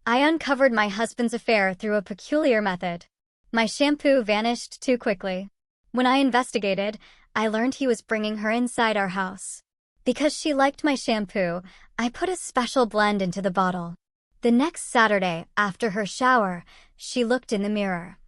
I uncovered my husband's affair through a peculiar method. My shampoo vanished too quickly. When I investigated, I learned he was bringing her inside our house. Because she liked my shampoo, I put a special blend into the bottle. The next Saturday, after her shower, she looked in the mirror.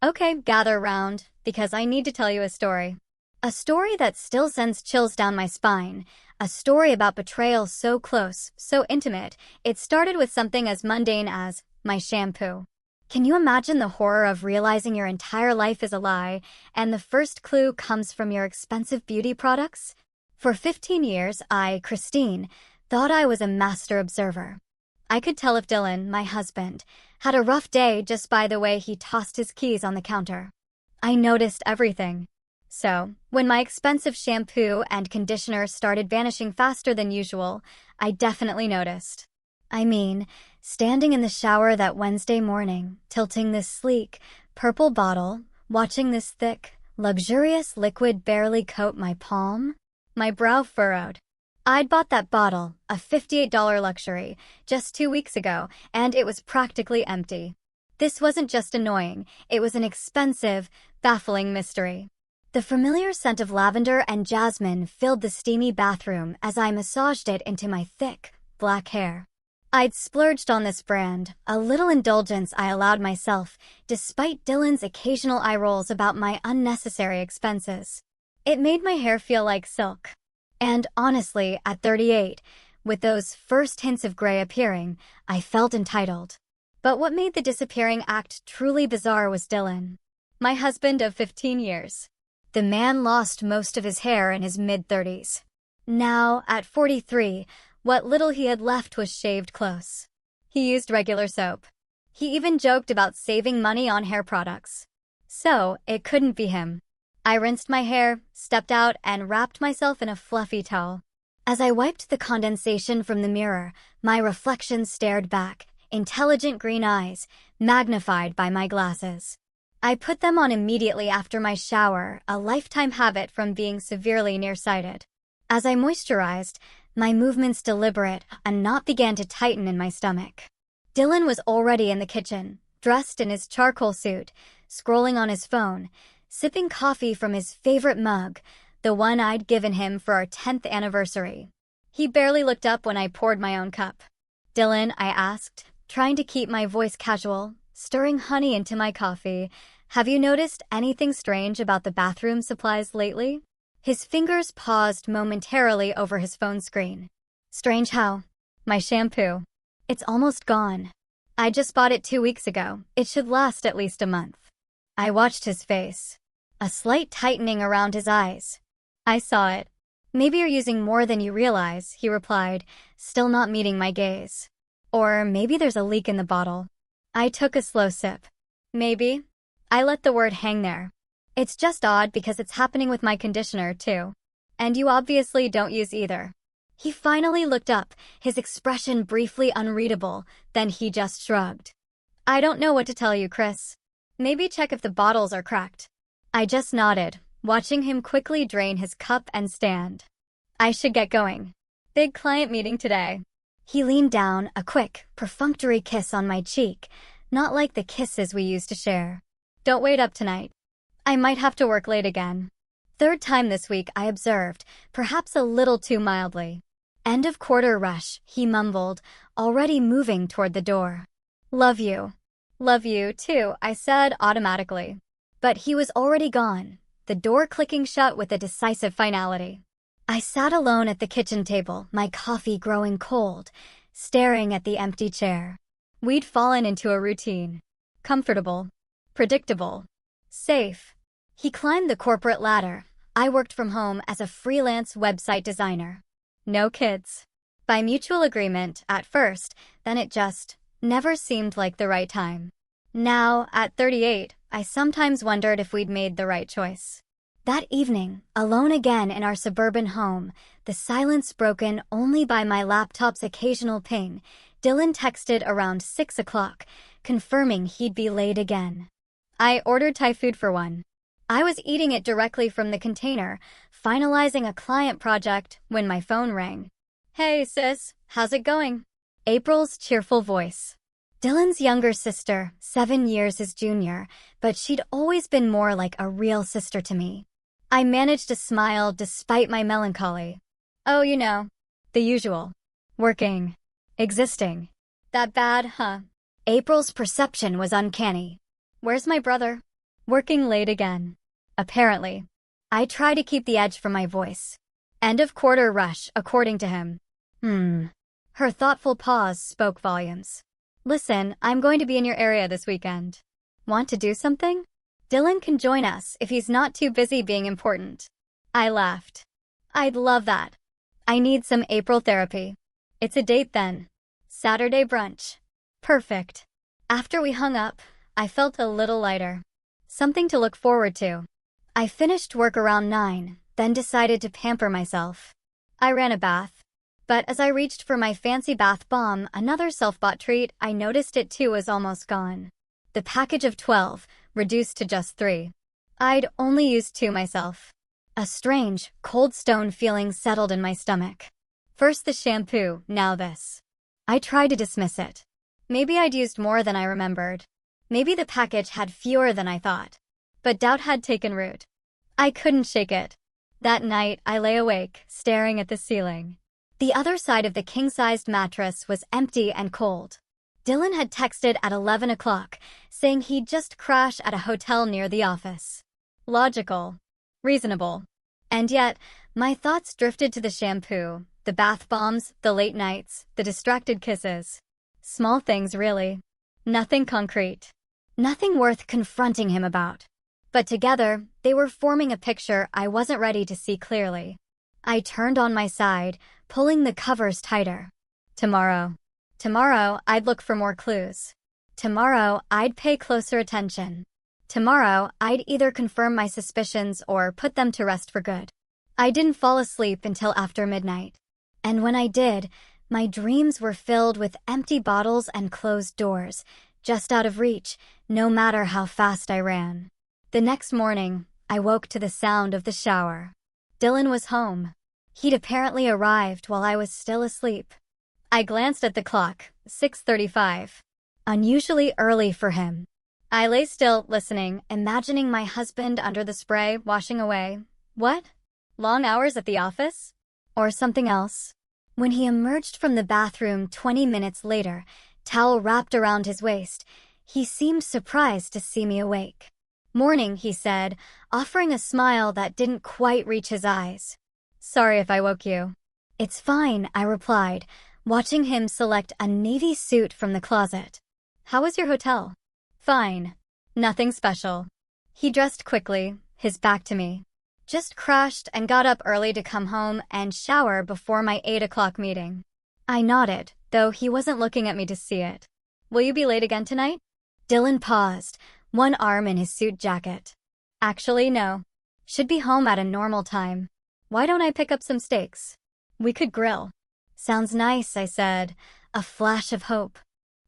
Okay, gather round, because I need to tell you a story. A story that still sends chills down my spine. A story about betrayal so close, so intimate, it started with something as mundane as my shampoo. Can you imagine the horror of realizing your entire life is a lie, and the first clue comes from your expensive beauty products? For 15 years, Christine, thought I was a master observer. I could tell if Dylan, my husband, had a rough day just by the way he tossed his keys on the counter. I noticed everything. So, when my expensive shampoo and conditioner started vanishing faster than usual, I definitely noticed. I mean, standing in the shower that Wednesday morning, tilting this sleek, purple bottle, watching this thick, luxurious liquid barely coat my palm, my brow furrowed. I'd bought that bottle, a $58 luxury, just 2 weeks ago, and it was practically empty. This wasn't just annoying, it was an expensive, baffling mystery. The familiar scent of lavender and jasmine filled the steamy bathroom as I massaged it into my thick, black hair. I'd splurged on this brand, a little indulgence I allowed myself, despite Dylan's occasional eye rolls about my unnecessary expenses. It made my hair feel like silk. And honestly, at 38, with those first hints of gray appearing, I felt entitled. But what made the disappearing act truly bizarre was Dylan, my husband of 15 years. The man lost most of his hair in his mid-30s. Now, at 43, what little he had left was shaved close. He used regular soap. He even joked about saving money on hair products. So, it couldn't be him. I rinsed my hair, stepped out, and wrapped myself in a fluffy towel. As I wiped the condensation from the mirror, my reflection stared back, intelligent green eyes, magnified by my glasses. I put them on immediately after my shower, a lifetime habit from being severely nearsighted. As I moisturized, my movements deliberate, a knot began to tighten in my stomach. Dylan was already in the kitchen, dressed in his charcoal suit, scrolling on his phone, sipping coffee from his favorite mug, the one I'd given him for our 10th anniversary. He barely looked up when I poured my own cup. "Dylan," I asked, trying to keep my voice casual, stirring honey into my coffee, "have you noticed anything strange about the bathroom supplies lately?" His fingers paused momentarily over his phone screen. "Strange how?" "My shampoo. It's almost gone. I just bought it 2 weeks ago. It should last at least a month." I watched his face. A slight tightening around his eyes. "I saw it. Maybe you're using more than you realize," he replied, still not meeting my gaze. "Or maybe there's a leak in the bottle." I took a slow sip. "Maybe." I let the word hang there. "It's just odd because it's happening with my conditioner, too. And you obviously don't use either." He finally looked up, his expression briefly unreadable, then he just shrugged. "I don't know what to tell you, Chris. Maybe check if the bottles are cracked." I just nodded, watching him quickly drain his cup and stand. "I should get going. Big client meeting today." He leaned down, a quick, perfunctory kiss on my cheek, not like the kisses we used to share. "Don't wait up tonight. I might have to work late again." Third time this week, I observed, perhaps a little too mildly. "End of quarter rush," he mumbled, already moving toward the door. "Love you." "Love you, too," I said automatically. But he was already gone, the door clicking shut with a decisive finality. I sat alone at the kitchen table, my coffee growing cold, staring at the empty chair. We'd fallen into a routine. Comfortable. Predictable. Safe. He climbed the corporate ladder. I worked from home as a freelance website designer. No kids. By mutual agreement, at first, then it just never seemed like the right time. Now, at 38, I sometimes wondered if we'd made the right choice. That evening, alone again in our suburban home, the silence broken only by my laptop's occasional ping, Dylan texted around 6 o'clock, confirming he'd be late again. I ordered Thai food for one. I was eating it directly from the container, finalizing a client project, when my phone rang. "Hey, sis, how's it going?" April's cheerful voice. Dylan's younger sister, 7 years his junior, but she'd always been more like a real sister to me. I managed to smile despite my melancholy. Oh, you know, the usual. Working. Existing. That bad, huh? April's perception was uncanny. Where's my brother? Working late again. Apparently. I try to keep the edge from my voice. End of quarter rush, according to him. Her thoughtful pause spoke volumes. Listen, I'm going to be in your area this weekend. Want to do something? Dylan can join us if he's not too busy being important. I laughed. I'd love that. I need some April therapy. It's a date then. Saturday brunch. Perfect. After we hung up, I felt a little lighter. Something to look forward to. I finished work around 9, then decided to pamper myself. I ran a bath. But as I reached for my fancy bath bomb, another self-bought treat, I noticed it too was almost gone. The package of 12, reduced to just 3. I'd only used 2 myself. A strange, cold stone feeling settled in my stomach. First the shampoo, now this. I tried to dismiss it. Maybe I'd used more than I remembered. Maybe the package had fewer than I thought. But doubt had taken root. I couldn't shake it. That night, I lay awake, staring at the ceiling. The other side of the king-sized mattress was empty and cold. Dylan had texted at 11 o'clock, saying he'd just crash at a hotel near the office. Logical. Reasonable. And yet, my thoughts drifted to the shampoo, the bath bombs, the late nights, the distracted kisses. Small things, really. Nothing concrete. Nothing worth confronting him about. But together, they were forming a picture I wasn't ready to see clearly. I turned on my side, pulling the covers tighter. Tomorrow, I'd look for more clues. Tomorrow, I'd pay closer attention. Tomorrow, I'd either confirm my suspicions or put them to rest for good. I didn't fall asleep until after midnight. And when I did, my dreams were filled with empty bottles and closed doors, just out of reach, no matter how fast I ran. The next morning, I woke to the sound of the shower. Dylan was home. He'd apparently arrived while I was still asleep. I glanced at the clock, 6:35. Unusually early for him. I lay still, listening, imagining my husband under the spray, washing away. What? Long hours at the office? Or something else? When he emerged from the bathroom 20 minutes later, towel wrapped around his waist, he seemed surprised to see me awake. Morning, he said, offering a smile that didn't quite reach his eyes. Sorry if I woke you. It's fine, I replied, watching him select a navy suit from the closet. How was your hotel? Fine. Nothing special. He dressed quickly, his back to me. Just crashed and got up early to come home and shower before my 8 o'clock meeting. I nodded, though he wasn't looking at me to see it. Will you be late again tonight? Dylan paused, one arm in his suit jacket. Actually, no. Should be home at a normal time. Why don't I pick up some steaks? We could grill. Sounds nice, I said, a flash of hope.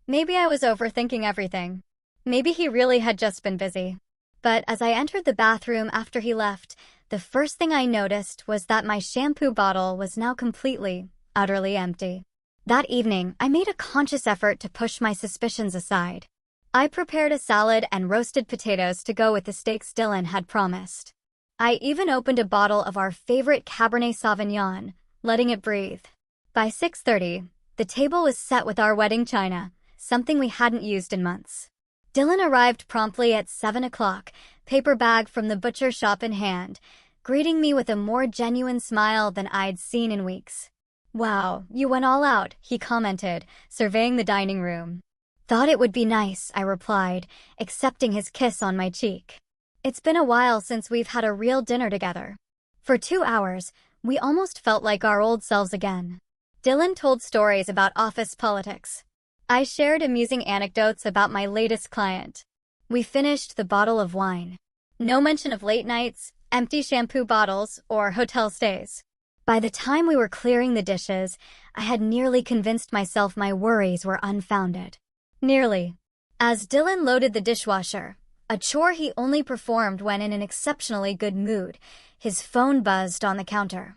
Maybe I was overthinking everything. Maybe he really had just been busy. But as I entered the bathroom after he left, the first thing I noticed was that my shampoo bottle was now completely, utterly empty. That evening, I made a conscious effort to push my suspicions aside. I prepared a salad and roasted potatoes to go with the steaks Dylan had promised. I even opened a bottle of our favorite Cabernet Sauvignon, letting it breathe. By 6:30, the table was set with our wedding china, something we hadn't used in months. Dylan arrived promptly at 7 o'clock, paper bag from the butcher shop in hand, greeting me with a more genuine smile than I'd seen in weeks. Wow, you went all out, he commented, surveying the dining room. Thought it would be nice, I replied, accepting his kiss on my cheek. It's been a while since we've had a real dinner together. For 2 hours, we almost felt like our old selves again. Dylan told stories about office politics. I shared amusing anecdotes about my latest client. We finished the bottle of wine. No mention of late nights, empty shampoo bottles, or hotel stays. By the time we were clearing the dishes, I had nearly convinced myself my worries were unfounded. Nearly. As Dylan loaded the dishwasher, a chore he only performed when in an exceptionally good mood, his phone buzzed on the counter.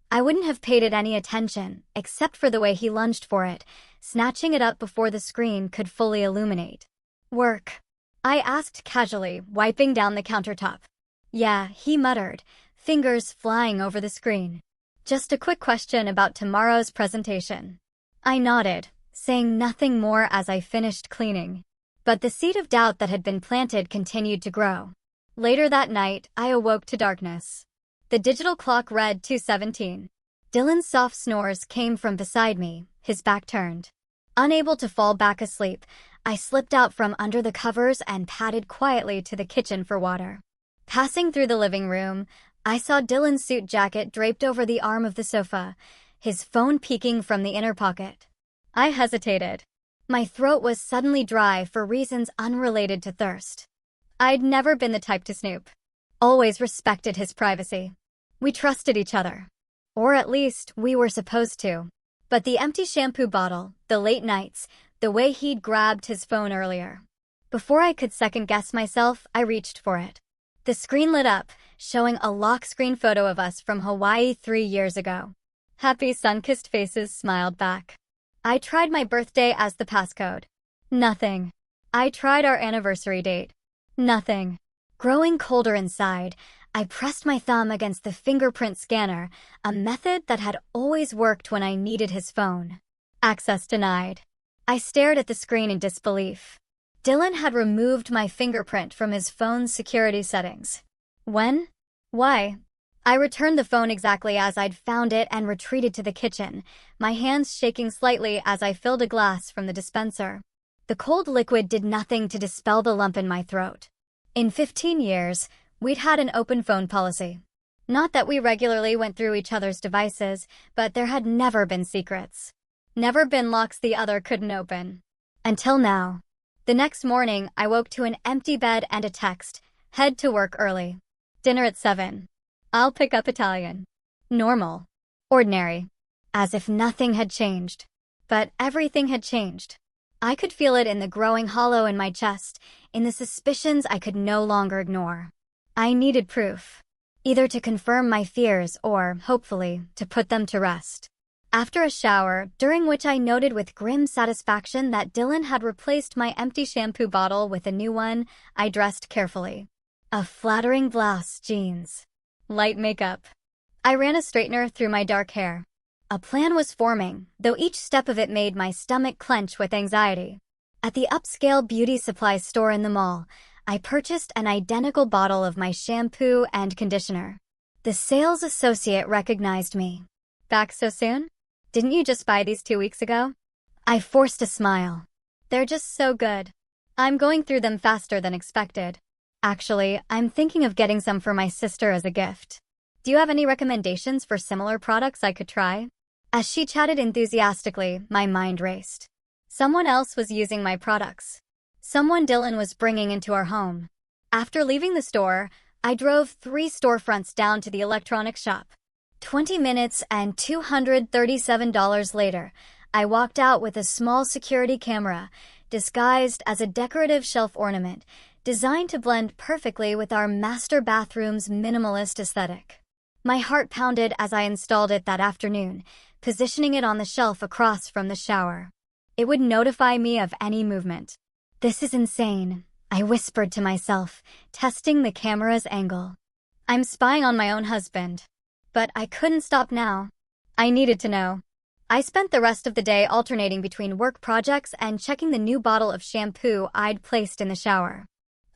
I wouldn't have paid it any attention, except for the way he lunged for it, snatching it up before the screen could fully illuminate. "Work?" I asked casually, wiping down the countertop. "Yeah," he muttered, fingers flying over the screen. "Just a quick question about tomorrow's presentation." I nodded, saying nothing more as I finished cleaning. But the seed of doubt that had been planted continued to grow. Later that night, I awoke to darkness. The digital clock read 2:17. Dylan's soft snores came from beside me, his back turned. Unable to fall back asleep, I slipped out from under the covers and padded quietly to the kitchen for water. Passing through the living room, I saw Dylan's suit jacket draped over the arm of the sofa, his phone peeking from the inner pocket. I hesitated. My throat was suddenly dry for reasons unrelated to thirst. I'd never been the type to snoop. Always respected his privacy. We trusted each other. Or at least, we were supposed to. But the empty shampoo bottle, the late nights, the way he'd grabbed his phone earlier. Before I could second-guess myself, I reached for it. The screen lit up, showing a lock screen photo of us from Hawaii 3 years ago. Happy sun-kissed faces smiled back. I tried my birthday as the passcode. Nothing. I tried our anniversary date. Nothing. Growing colder inside, I pressed my thumb against the fingerprint scanner, a method that had always worked when I needed his phone. Access denied. I stared at the screen in disbelief. Dylan had removed my fingerprint from his phone's security settings. When? Why? I returned the phone exactly as I'd found it and retreated to the kitchen, my hands shaking slightly as I filled a glass from the dispenser. The cold liquid did nothing to dispel the lump in my throat. In 15 years, we'd had an open phone policy. Not that we regularly went through each other's devices, but there had never been secrets. Never been locks the other couldn't open. Until now. The next morning, I woke to an empty bed and a text. Head to work early. Dinner at 7. I'll pick up Italian. Normal. Ordinary. As if nothing had changed. But everything had changed. I could feel it in the growing hollow in my chest, in the suspicions I could no longer ignore. I needed proof. Either to confirm my fears or, hopefully, to put them to rest. After a shower, during which I noted with grim satisfaction that Dylan had replaced my empty shampoo bottle with a new one, I dressed carefully. A flattering blouse, jeans. Light makeup. I ran a straightener through my dark hair. A plan was forming, though each step of it made my stomach clench with anxiety. At the upscale beauty supply store in the mall, I purchased an identical bottle of my shampoo and conditioner. The sales associate recognized me. Back so soon? Didn't you just buy these 2 weeks ago? I forced a smile. They're just so good. I'm going through them faster than expected. Actually, I'm thinking of getting some for my sister as a gift. Do you have any recommendations for similar products I could try? As she chatted enthusiastically, my mind raced. Someone else was using my products. Someone Dylan was bringing into our home. After leaving the store, I drove 3 storefronts down to the electronics shop. 20 minutes and $237 later, I walked out with a small security camera, disguised as a decorative shelf ornament, designed to blend perfectly with our master bathroom's minimalist aesthetic. My heart pounded as I installed it that afternoon, positioning it on the shelf across from the shower. It would notify me of any movement. This is insane, I whispered to myself, testing the camera's angle. I'm spying on my own husband. But I couldn't stop now. I needed to know. I spent the rest of the day alternating between work projects and checking the new bottle of shampoo I'd placed in the shower.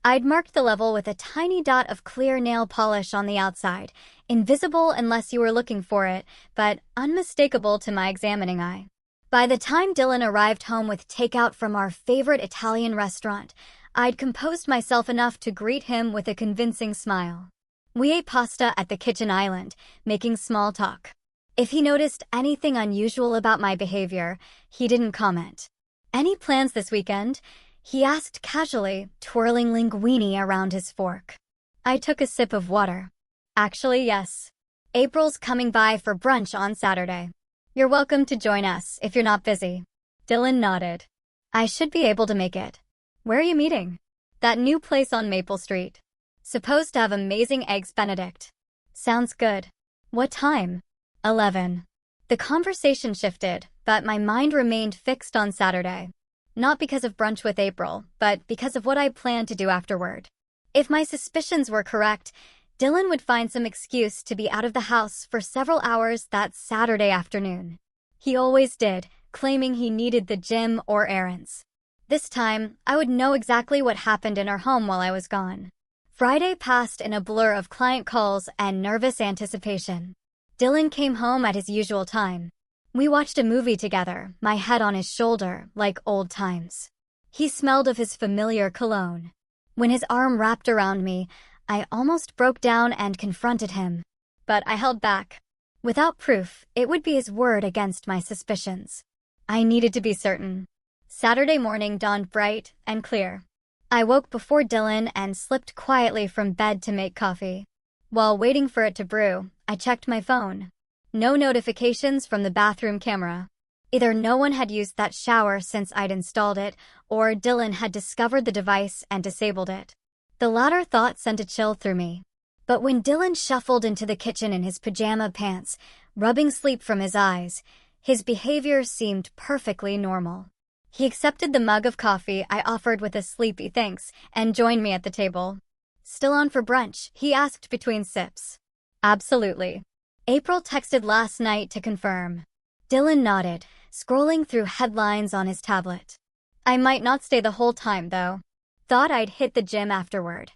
I'd marked the level with a tiny dot of clear nail polish on the outside, invisible unless you were looking for it, but unmistakable to my examining eye. By the time Dylan arrived home with takeout from our favorite Italian restaurant, I'd composed myself enough to greet him with a convincing smile. We ate pasta at the kitchen island, making small talk. If he noticed anything unusual about my behavior, he didn't comment. Any plans this weekend? He asked casually, twirling linguine around his fork. I took a sip of water. Actually, yes. April's coming by for brunch on Saturday. You're welcome to join us if you're not busy. Dylan nodded. I should be able to make it. Where are you meeting? That new place on Maple Street. Supposed to have amazing eggs Benedict. Sounds good. What time? 11. The conversation shifted, but my mind remained fixed on Saturday. Not because of brunch with April, but because of what I planned to do afterward. If my suspicions were correct, Dylan would find some excuse to be out of the house for several hours that Saturday afternoon. He always did, claiming he needed the gym or errands. This time, I would know exactly what happened in our home while I was gone. Friday passed in a blur of client calls and nervous anticipation. Dylan came home at his usual time. We watched a movie together, my head on his shoulder, like old times. He smelled of his familiar cologne. When his arm wrapped around me, I almost broke down and confronted him. But I held back. Without proof, it would be his word against my suspicions. I needed to be certain. Saturday morning dawned bright and clear. I woke before Dylan and slipped quietly from bed to make coffee. While waiting for it to brew, I checked my phone. No notifications from the bathroom camera. Either no one had used that shower since I'd installed it, or Dylan had discovered the device and disabled it. The latter thought sent a chill through me. But when Dylan shuffled into the kitchen in his pajama pants, rubbing sleep from his eyes, his behavior seemed perfectly normal. He accepted the mug of coffee I offered with a sleepy thanks and joined me at the table. "Still on for brunch?" he asked between sips. "Absolutely." April texted last night to confirm. Dylan nodded, scrolling through headlines on his tablet. I might not stay the whole time, though. Thought I'd hit the gym afterward.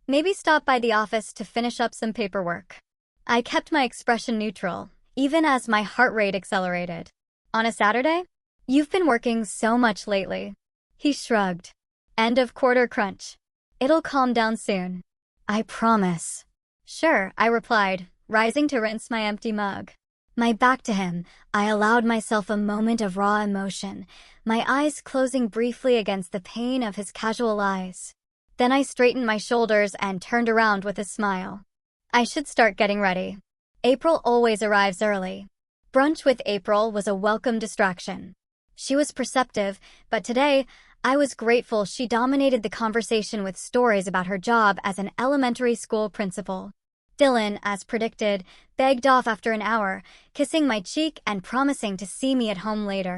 Maybe stop by the office to finish up some paperwork. I kept my expression neutral, even as my heart rate accelerated. "On a Saturday? You've been working so much lately." He shrugged. "End of quarter crunch. It'll calm down soon. I promise." "Sure," I replied, rising to rinse my empty mug. My back to him, I allowed myself a moment of raw emotion, my eyes closing briefly against the pain of his casual eyes. Then I straightened my shoulders and turned around with a smile. I should start getting ready. April always arrives early. Brunch with April was a welcome distraction. She was perceptive, but today, I was grateful she dominated the conversation with stories about her job as an elementary school principal. Dylan, as predicted, begged off after an hour, kissing my cheek and promising to see me at home later.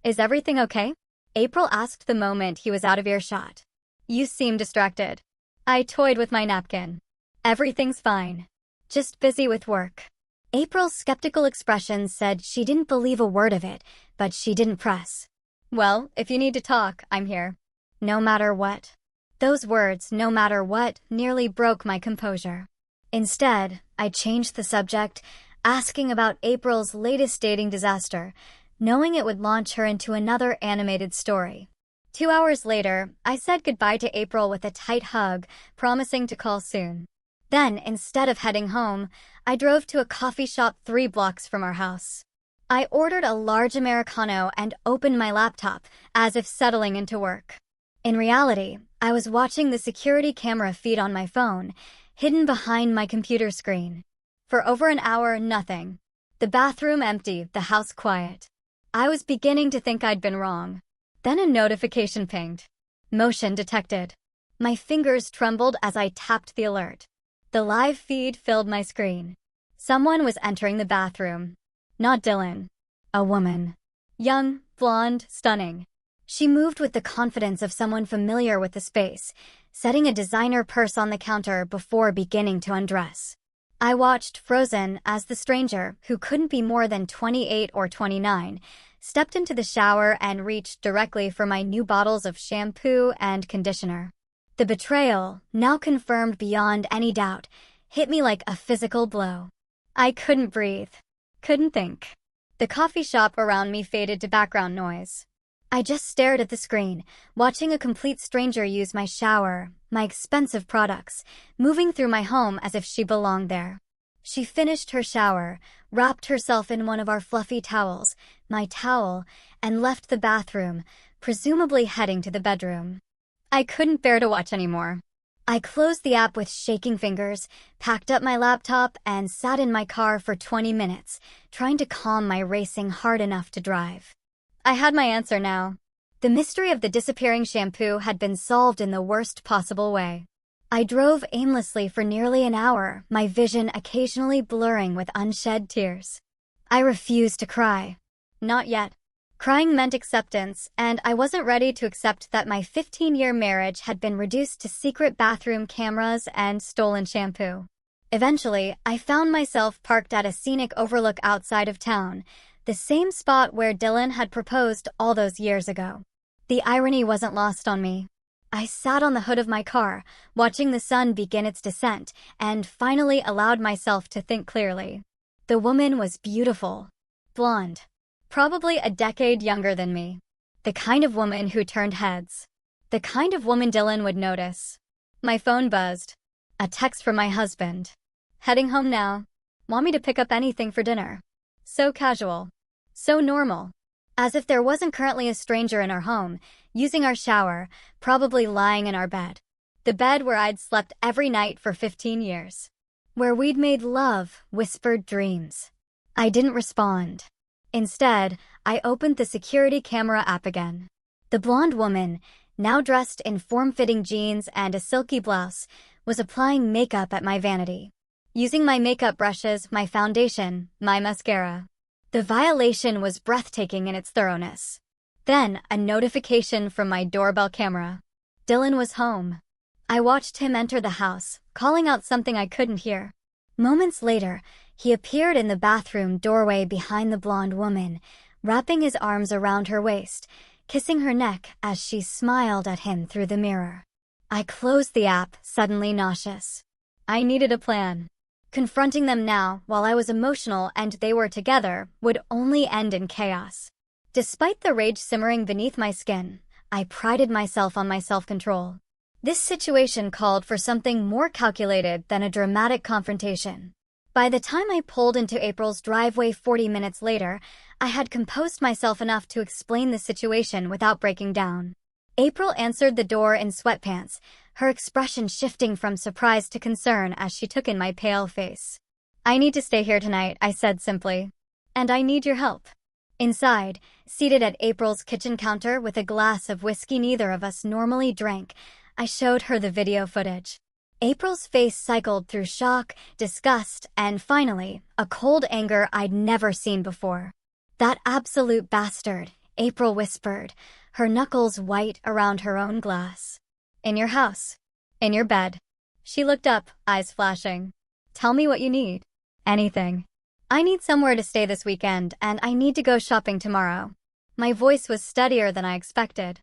"Is everything okay?" April asked the moment he was out of earshot. "You seem distracted." I toyed with my napkin. "Everything's fine. Just busy with work." April's skeptical expression said she didn't believe a word of it, but she didn't press. "Well, if you need to talk, I'm here. No matter what." Those words, "no matter what," nearly broke my composure. Instead, I changed the subject, asking about April's latest dating disaster, knowing it would launch her into another animated story. 2 hours later, I said goodbye to April with a tight hug, promising to call soon. Then, instead of heading home, I drove to a coffee shop 3 blocks from our house. I ordered a large Americano and opened my laptop, as if settling into work. In reality, I was watching the security camera feed on my phone, hidden behind my computer screen. For over an hour, nothing. The bathroom empty, the house quiet. I was beginning to think I'd been wrong. Then a notification pinged. "Motion detected." My fingers trembled as I tapped the alert. The live feed filled my screen. Someone was entering the bathroom. Not Dylan. A woman. Young, blonde, stunning. She moved with the confidence of someone familiar with the space, setting a designer purse on the counter before beginning to undress. I watched, frozen, as the stranger, who couldn't be more than 28 or 29, stepped into the shower and reached directly for my new bottles of shampoo and conditioner. The betrayal, now confirmed beyond any doubt, hit me like a physical blow. I couldn't breathe. Couldn't think. The coffee shop around me faded to background noise. I just stared at the screen, watching a complete stranger use my shower, my expensive products, moving through my home as if she belonged there. She finished her shower, wrapped herself in one of our fluffy towels, my towel, and left the bathroom, presumably heading to the bedroom. I couldn't bear to watch anymore. I closed the app with shaking fingers, packed up my laptop, and sat in my car for 20 minutes, trying to calm my racing heart enough to drive. I had my answer now. The mystery of the disappearing shampoo had been solved in the worst possible way. I drove aimlessly for nearly an hour, my vision occasionally blurring with unshed tears. I refused to cry. Not yet. Crying meant acceptance, and I wasn't ready to accept that my 15-year marriage had been reduced to secret bathroom cameras and stolen shampoo. Eventually, I found myself parked at a scenic overlook outside of town, the same spot where Dylan had proposed all those years ago. The irony wasn't lost on me. I sat on the hood of my car, watching the sun begin its descent, and finally allowed myself to think clearly. The woman was beautiful. Blonde. Probably a decade younger than me. The kind of woman who turned heads. The kind of woman Dylan would notice. My phone buzzed. A text from my husband. Heading home now. Want me to pick up anything for dinner? So casual. So normal. As if there wasn't currently a stranger in our home, using our shower, probably lying in our bed. The bed where I'd slept every night for 15 years. Where we'd made love, whispered dreams. I didn't respond. Instead, I opened the security camera app again. The blonde woman, now dressed in form-fitting jeans and a silky blouse, was applying makeup at my vanity. Using my makeup brushes, my foundation, my mascara. The violation was breathtaking in its thoroughness. Then, a notification from my doorbell camera. Dylan was home. I watched him enter the house, calling out something I couldn't hear. Moments later, he appeared in the bathroom doorway behind the blonde woman, wrapping his arms around her waist, kissing her neck as she smiled at him through the mirror. I closed the app, suddenly nauseous. I needed a plan. Confronting them now, while I was emotional and they were together, would only end in chaos. Despite the rage simmering beneath my skin, I prided myself on my self-control. This situation called for something more calculated than a dramatic confrontation. By the time I pulled into April's driveway 40 minutes later, I had composed myself enough to explain the situation without breaking down. April answered the door in sweatpants, her expression shifting from surprise to concern as she took in my pale face. "I need to stay here tonight," I said simply. "And I need your help." Inside, seated at April's kitchen counter with a glass of whiskey neither of us normally drank, I showed her the video footage. April's face cycled through shock, disgust, and finally, a cold anger I'd never seen before. "That absolute bastard," April whispered, her knuckles white around her own glass. "In your house. In your bed." She looked up, eyes flashing. "Tell me what you need." "Anything. I need somewhere to stay this weekend, and I need to go shopping tomorrow." My voice was steadier than I expected.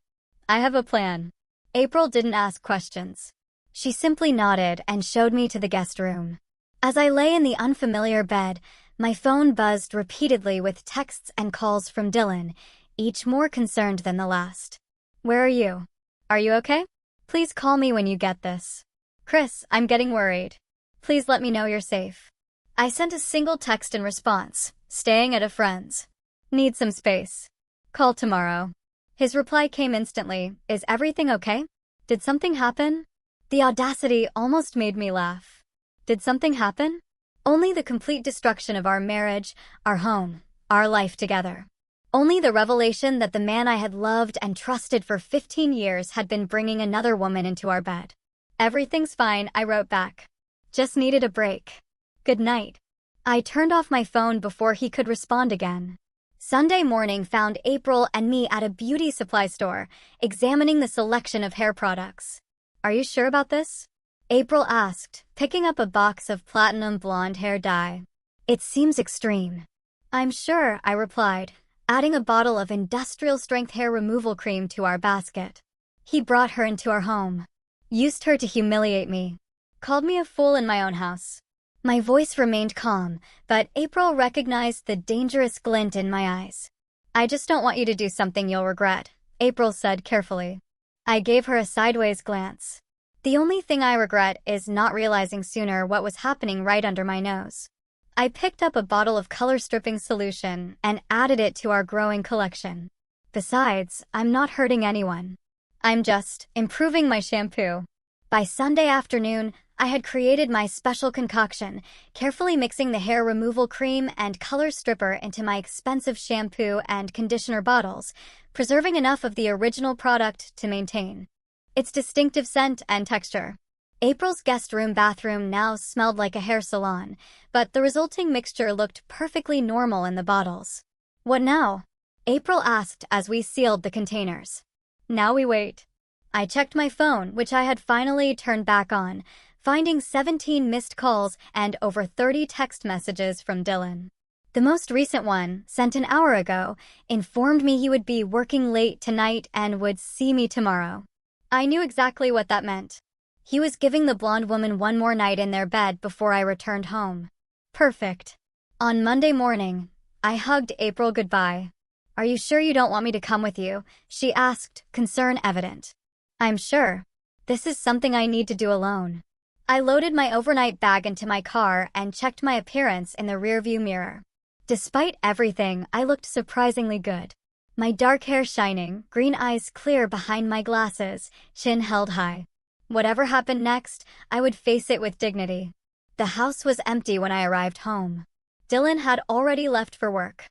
"I have a plan." April didn't ask questions. She simply nodded and showed me to the guest room. As I lay in the unfamiliar bed, my phone buzzed repeatedly with texts and calls from Dylan, each more concerned than the last. "Where are you? Are you okay? Please call me when you get this. Chris, I'm getting worried. Please let me know you're safe." I sent a single text in response, "Staying at a friend's. Need some space. Call tomorrow." His reply came instantly, "Is everything okay? Did something happen?" The audacity almost made me laugh. Did something happen? Only the complete destruction of our marriage, our home, our life together. Only the revelation that the man I had loved and trusted for 15 years had been bringing another woman into our bed. "Everything's fine," I wrote back. "Just needed a break. Good night." I turned off my phone before he could respond again. Sunday morning found April and me at a beauty supply store, examining the selection of hair products. "Are you sure about this?" April asked, picking up a box of platinum blonde hair dye. "It seems extreme." "I'm sure," I replied, adding a bottle of industrial-strength hair removal cream to our basket. He brought her into our home. Used her to humiliate me. Called me a fool in my own house. My voice remained calm, but April recognized the dangerous glint in my eyes. "I just don't want you to do something you'll regret," April said carefully. I gave her a sideways glance. "The only thing I regret is not realizing sooner what was happening right under my nose." I picked up a bottle of color-stripping solution and added it to our growing collection. Besides, I'm not hurting anyone. I'm just improving my shampoo. By Sunday afternoon, I had created my special concoction, carefully mixing the hair removal cream and color stripper into my expensive shampoo and conditioner bottles, preserving enough of the original product to maintain its distinctive scent and texture. April's guest room bathroom now smelled like a hair salon, but the resulting mixture looked perfectly normal in the bottles. "What now?" April asked as we sealed the containers. Now we wait. I checked my phone, which I had finally turned back on, finding 17 missed calls and over 30 text messages from Dylan. The most recent one, sent an hour ago, informed me he would be working late tonight and would see me tomorrow. I knew exactly what that meant. He was giving the blonde woman one more night in their bed before I returned home. Perfect. On Monday morning, I hugged April goodbye. "Are you sure you don't want me to come with you?" she asked, concern evident. "I'm sure. This is something I need to do alone." I loaded my overnight bag into my car and checked my appearance in the rearview mirror. Despite everything, I looked surprisingly good. My dark hair shining, green eyes clear behind my glasses, chin held high. Whatever happened next, I would face it with dignity. The house was empty when I arrived home. Dylan had already left for work.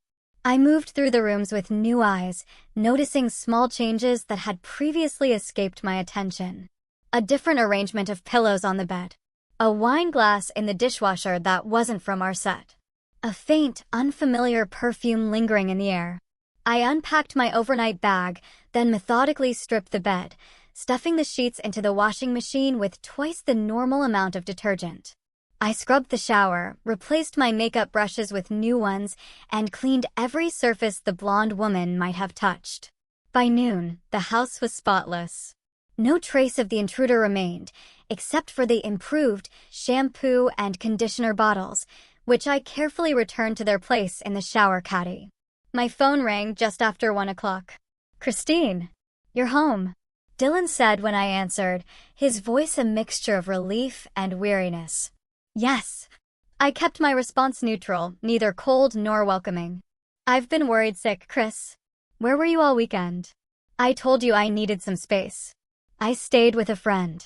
I moved through the rooms with new eyes, noticing small changes that had previously escaped my attention. A different arrangement of pillows on the bed. A wine glass in the dishwasher that wasn't from our set. A faint, unfamiliar perfume lingering in the air. I unpacked my overnight bag, then methodically stripped the bed, stuffing the sheets into the washing machine with twice the normal amount of detergent. I scrubbed the shower, replaced my makeup brushes with new ones, and cleaned every surface the blonde woman might have touched. By noon, the house was spotless. No trace of the intruder remained, except for the improved shampoo and conditioner bottles, which I carefully returned to their place in the shower caddy. My phone rang just after 1 o'clock. "Christine, you're home," Dylan said when I answered, his voice a mixture of relief and weariness. "Yes." I kept my response neutral, neither cold nor welcoming. "I've been worried sick, Chris. Where were you all weekend?" "I told you I needed some space. I stayed with a friend."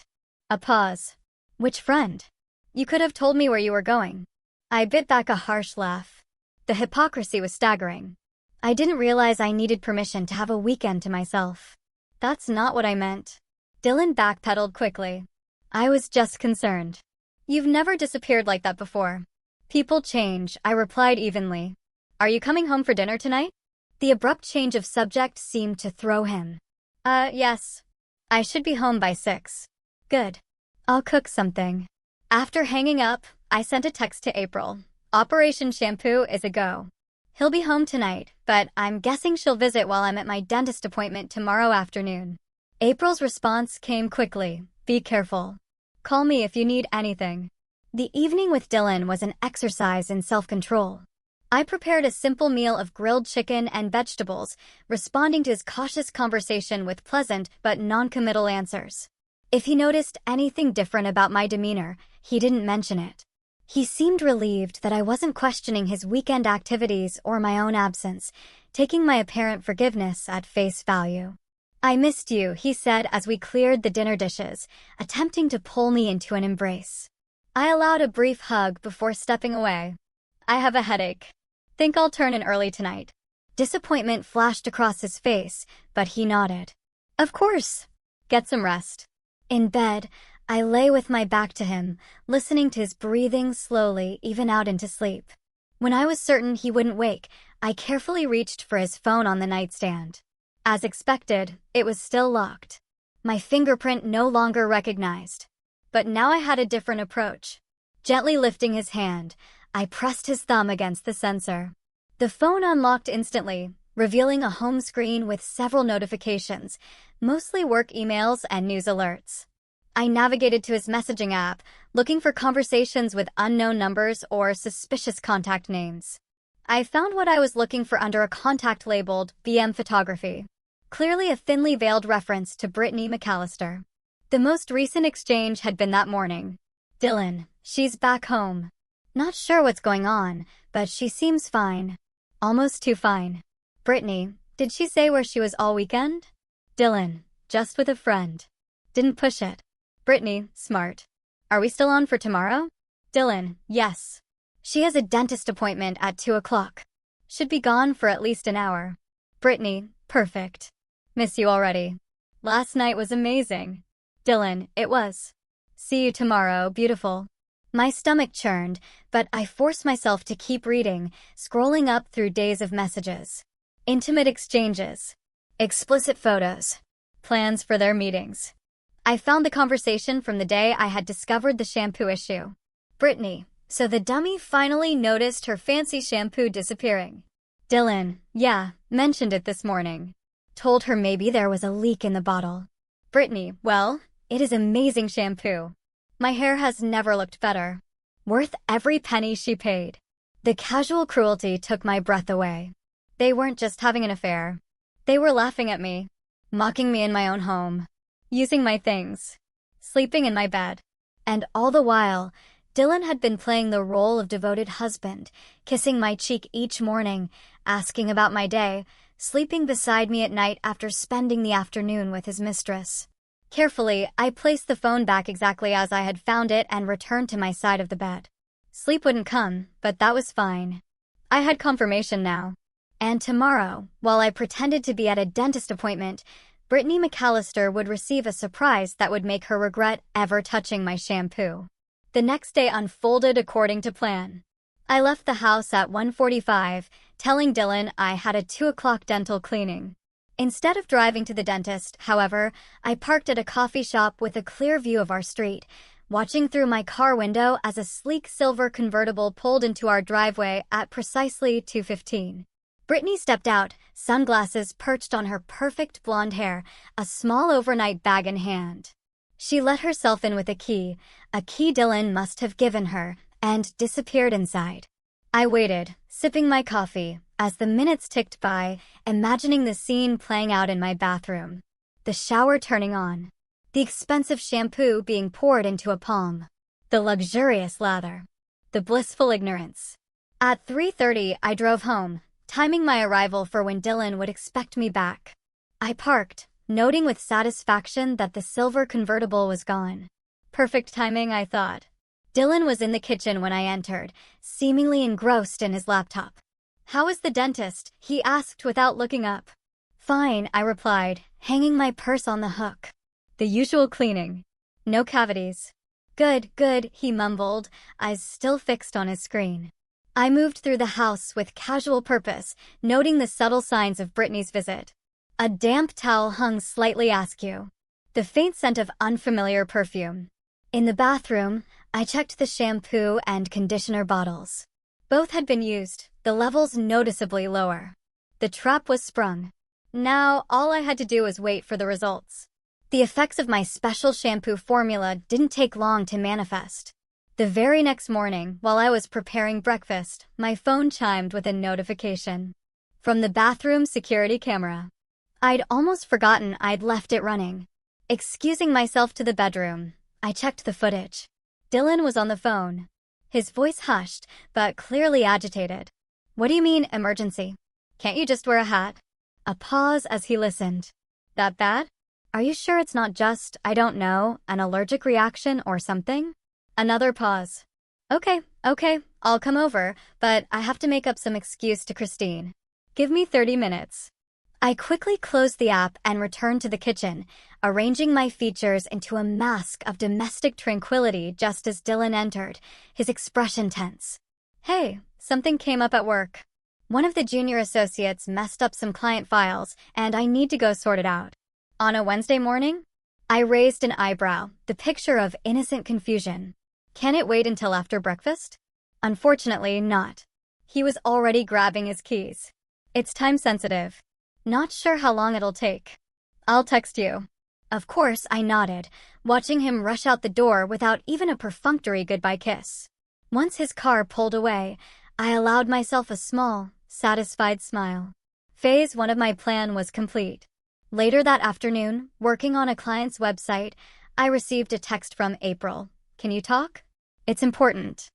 A pause. "Which friend? You could have told me where you were going." I bit back a harsh laugh. The hypocrisy was staggering. I didn't realize I needed permission to have a weekend to myself. "That's not what I meant." Dylan backpedaled quickly. "I was just concerned. You've never disappeared like that before." "People change," I replied evenly. "Are you coming home for dinner tonight?" The abrupt change of subject seemed to throw him. Yes. I should be home by 6. "Good. I'll cook something." After hanging up, I sent a text to April. "Operation Shampoo is a go. He'll be home tonight, but I'm guessing she'll visit while I'm at my dentist appointment tomorrow afternoon." April's response came quickly. "Be careful. Call me if you need anything." The evening with Dylan was an exercise in self-control. I prepared a simple meal of grilled chicken and vegetables, responding to his cautious conversation with pleasant but non-committal answers. If he noticed anything different about my demeanor, he didn't mention it. He seemed relieved that I wasn't questioning his weekend activities or my own absence, taking my apparent forgiveness at face value. "I missed you," he said as we cleared the dinner dishes, attempting to pull me into an embrace. I allowed a brief hug before stepping away. "I have a headache. Think I'll turn in early tonight." Disappointment flashed across his face, but he nodded. "Of course. Get some rest." In bed, I lay with my back to him, listening to his breathing slowly even out into sleep. When I was certain he wouldn't wake, I carefully reached for his phone on the nightstand. As expected, it was still locked. My fingerprint no longer recognized. But now I had a different approach. Gently lifting his hand, I pressed his thumb against the sensor. The phone unlocked instantly, revealing a home screen with several notifications, mostly work emails and news alerts. I navigated to his messaging app, looking for conversations with unknown numbers or suspicious contact names. I found what I was looking for under a contact labeled BM Photography, clearly a thinly veiled reference to Brittany McAllister. The most recent exchange had been that morning. "Dylan, she's back home. Not sure what's going on, but she seems fine. Almost too fine." "Brittany, did she say where she was all weekend?" "Dylan, just with a friend. Didn't push it." "Brittany, smart. Are we still on for tomorrow?" "Dylan, yes. She has a dentist appointment at 2 o'clock. Should be gone for at least an hour." "Brittany, perfect. Miss you already. Last night was amazing." "Dylan, it was. See you tomorrow, beautiful." My stomach churned, but I forced myself to keep reading, scrolling up through days of messages. Intimate exchanges. Explicit photos. Plans for their meetings. I found the conversation from the day I had discovered the shampoo issue. Brittany, so the dummy finally noticed her fancy shampoo disappearing. Dylan, yeah, mentioned it this morning. Told her maybe there was a leak in the bottle. Brittany, well, it is amazing shampoo. My hair has never looked better. Worth every penny she paid. The casual cruelty took my breath away. They weren't just having an affair. They were laughing at me, mocking me in my own home, using my things, sleeping in my bed. And all the while, Dylan had been playing the role of devoted husband, kissing my cheek each morning, asking about my day, sleeping beside me at night after spending the afternoon with his mistress. Carefully, I placed the phone back exactly as I had found it and returned to my side of the bed. Sleep wouldn't come, but that was fine. I had confirmation now. And tomorrow, while I pretended to be at a dentist appointment, Brittany McAllister would receive a surprise that would make her regret ever touching my shampoo. The next day unfolded according to plan. I left the house at 1:45, telling Dylan I had a 2 o'clock dental cleaning. Instead of driving to the dentist, however, I parked at a coffee shop with a clear view of our street, watching through my car window as a sleek silver convertible pulled into our driveway at precisely 2:15. Brittany stepped out, sunglasses perched on her perfect blonde hair, a small overnight bag in hand. She let herself in with a key Dylan must have given her, and disappeared inside. I waited, sipping my coffee, as the minutes ticked by, imagining the scene playing out in my bathroom. The shower turning on. The expensive shampoo being poured into a palm. The luxurious lather. The blissful ignorance. At 3:30, I drove home, timing my arrival for when Dylan would expect me back. I parked, noting with satisfaction that the silver convertible was gone. Perfect timing, I thought. Dylan was in the kitchen when I entered, seemingly engrossed in his laptop. "How is the dentist?" he asked without looking up. "Fine," I replied, hanging my purse on the hook. "The usual cleaning. No cavities." "Good, good," he mumbled, eyes still fixed on his screen. I moved through the house with casual purpose, noting the subtle signs of Brittany's visit. A damp towel hung slightly askew. The faint scent of unfamiliar perfume. In the bathroom, I checked the shampoo and conditioner bottles. Both had been used, the levels noticeably lower. The trap was sprung. Now, all I had to do was wait for the results. The effects of my special shampoo formula didn't take long to manifest. The very next morning, while I was preparing breakfast, my phone chimed with a notification. From the bathroom security camera. I'd almost forgotten I'd left it running. Excusing myself to the bedroom, I checked the footage. Dylan was on the phone. His voice hushed, but clearly agitated. "What do you mean, emergency? Can't you just wear a hat?" A pause as he listened. "That bad? Are you sure it's not just, I don't know, an allergic reaction or something?" Another pause. Okay, I'll come over, but I have to make up some excuse to Christine. Give me 30 minutes. I quickly closed the app and returned to the kitchen, arranging my features into a mask of domestic tranquility just as Dylan entered, his expression tense. "Hey, something came up at work. One of the junior associates messed up some client files, and I need to go sort it out." On a Wednesday morning? I raised an eyebrow, the picture of innocent confusion. Can it wait until after breakfast? Unfortunately, not. He was already grabbing his keys. "It's time sensitive. Not sure how long it'll take. I'll text you." Of course, I nodded, watching him rush out the door without even a perfunctory goodbye kiss. Once his car pulled away, I allowed myself a small, satisfied smile. Phase 1 of my plan was complete. Later that afternoon, working on a client's website, I received a text from April. "Can you talk? It's important."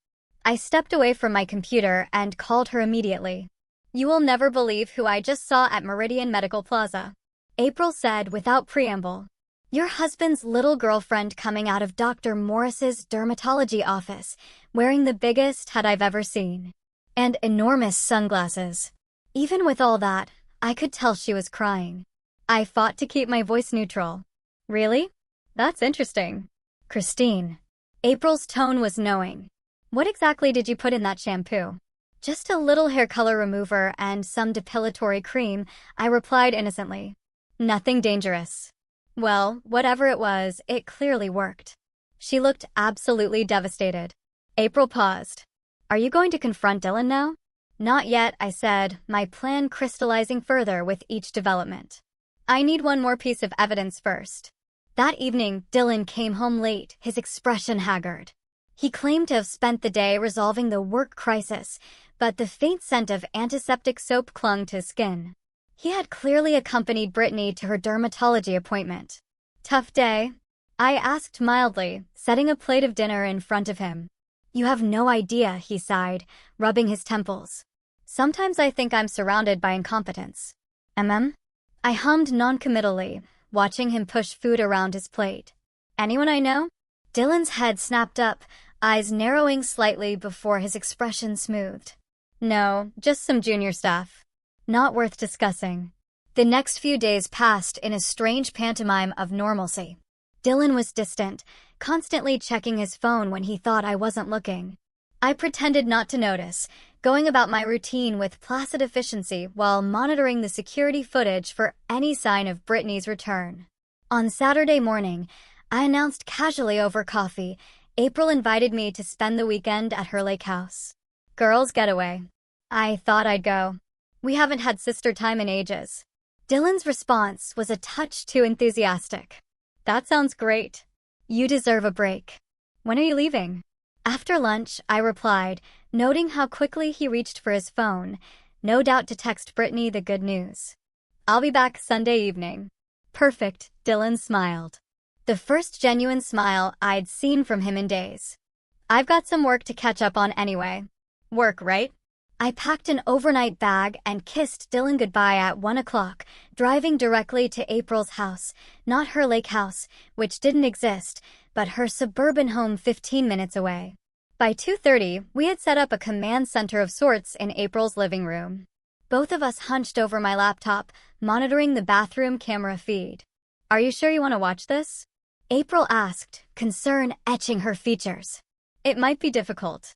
I stepped away from my computer and called her immediately. "You will never believe who I just saw at Meridian Medical Plaza," April said without preamble. "Your husband's little girlfriend coming out of Dr. Morris's dermatology office, wearing the biggest hat I've ever seen. And enormous sunglasses." Even with all that, I could tell she was crying. I fought to keep my voice neutral. "Really? That's interesting." "Christine." April's tone was knowing. "What exactly did you put in that shampoo?" Just a little hair color remover and some depilatory cream, I replied innocently. Nothing dangerous. Well, whatever it was, it clearly worked. She looked absolutely devastated. April paused. Are you going to confront Dylan now? Not yet, I said, my plan crystallizing further with each development. I need one more piece of evidence first. That evening, Dylan came home late, his expression haggard. He claimed to have spent the day resolving the work crisis, but the faint scent of antiseptic soap clung to his skin. He had clearly accompanied Brittany to her dermatology appointment. Tough day? I asked mildly, setting a plate of dinner in front of him. You have no idea, he sighed, rubbing his temples. Sometimes I think I'm surrounded by incompetence. I hummed noncommittally, watching him push food around his plate. Anyone I know? Dylan's head snapped up, eyes narrowing slightly before his expression smoothed. No, just some junior staff. Not worth discussing. The next few days passed in a strange pantomime of normalcy. Dylan was distant, constantly checking his phone when he thought I wasn't looking. I pretended not to notice, going about my routine with placid efficiency while monitoring the security footage for any sign of Brittany's return. On Saturday morning, I announced casually over coffee, April invited me to spend the weekend at her lake house. Girls' getaway. I thought I'd go. We haven't had sister time in ages. Dylan's response was a touch too enthusiastic. That sounds great. You deserve a break. When are you leaving? After lunch, I replied, noting how quickly he reached for his phone, no doubt to text Brittany the good news. I'll be back Sunday evening. Perfect, Dylan smiled. The first genuine smile I'd seen from him in days. I've got some work to catch up on anyway. Work, right? I packed an overnight bag and kissed Dylan goodbye at 1 o'clock, driving directly to April's house, not her lake house, which didn't exist, but her suburban home 15 minutes away. By 2:30, we had set up a command center of sorts in April's living room. Both of us hunched over my laptop, monitoring the bathroom camera feed. Are you sure you want to watch this? April asked, concern etching her features. It might be difficult.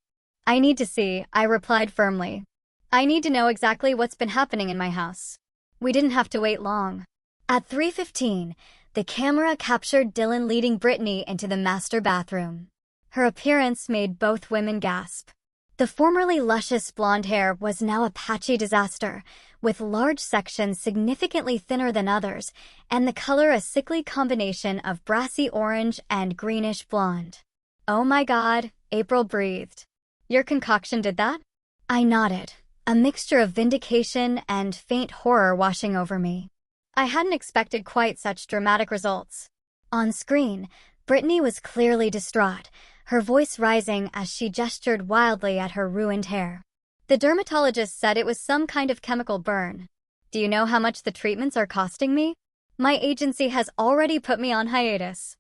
I need to see, I replied firmly. I need to know exactly what's been happening in my house. We didn't have to wait long. At 3:15, the camera captured Dylan leading Brittany into the master bathroom. Her appearance made both women gasp. The formerly luscious blonde hair was now a patchy disaster, with large sections significantly thinner than others, and the color a sickly combination of brassy orange and greenish blonde. Oh my God, April breathed. Your concoction did that? I nodded, a mixture of vindication and faint horror washing over me. I hadn't expected quite such dramatic results. On screen, Brittany was clearly distraught, her voice rising as she gestured wildly at her ruined hair. The dermatologist said it was some kind of chemical burn. Do you know how much the treatments are costing me? My agency has already put me on hiatus.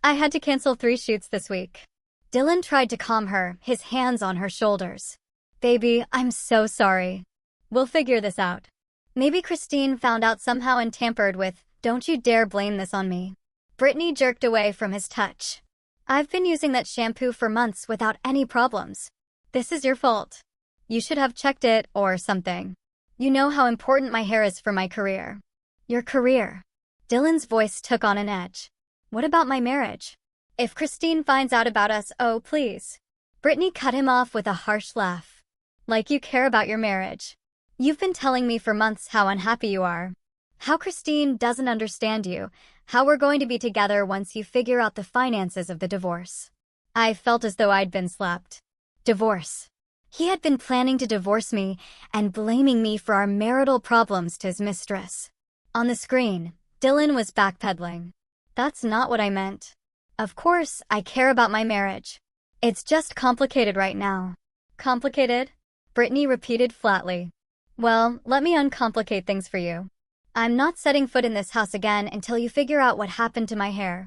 I had to cancel 3 shoots this week. Dylan tried to calm her, his hands on her shoulders. Baby, I'm so sorry. We'll figure this out. Maybe Christine found out somehow and tampered with, don't you dare blame this on me. Brittany jerked away from his touch. I've been using that shampoo for months without any problems. This is your fault. You should have checked it or something. You know how important my hair is for my career. Your career. Dylan's voice took on an edge. What about my marriage? If Christine finds out about us, oh please. Brittany cut him off with a harsh laugh. Like you care about your marriage. You've been telling me for months how unhappy you are. How Christine doesn't understand you. How we're going to be together once you figure out the finances of the divorce. I felt as though I'd been slapped. Divorce. He had been planning to divorce me and blaming me for our marital problems to his mistress. On the screen, Dylan was backpedaling. That's not what I meant. Of course, I care about my marriage. It's just complicated right now. Complicated? Brittany repeated flatly. Well, let me uncomplicate things for you. I'm not setting foot in this house again until you figure out what happened to my hair.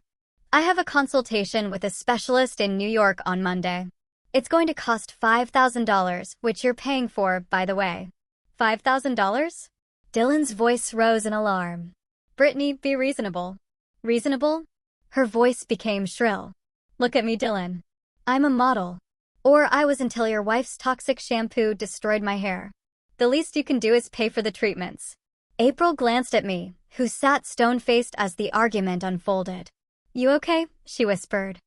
I have a consultation with a specialist in New York on Monday. It's going to cost $5,000, which you're paying for, by the way. $5,000? Dylan's voice rose in alarm. Brittany, be reasonable. Reasonable? Her voice became shrill. Look at me, Dylan. I'm a model. Or I was until your wife's toxic shampoo destroyed my hair. The least you can do is pay for the treatments. April glanced at me, who sat stone-faced as the argument unfolded. You okay? She whispered.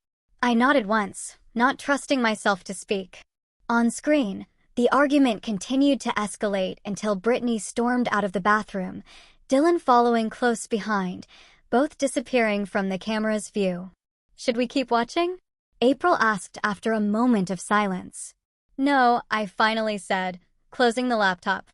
I nodded once, not trusting myself to speak. On screen, the argument continued to escalate until Brittany stormed out of the bathroom, Dylan following close behind, both disappearing from the camera's view. Should we keep watching? April asked after a moment of silence. No, I finally said, closing the laptop.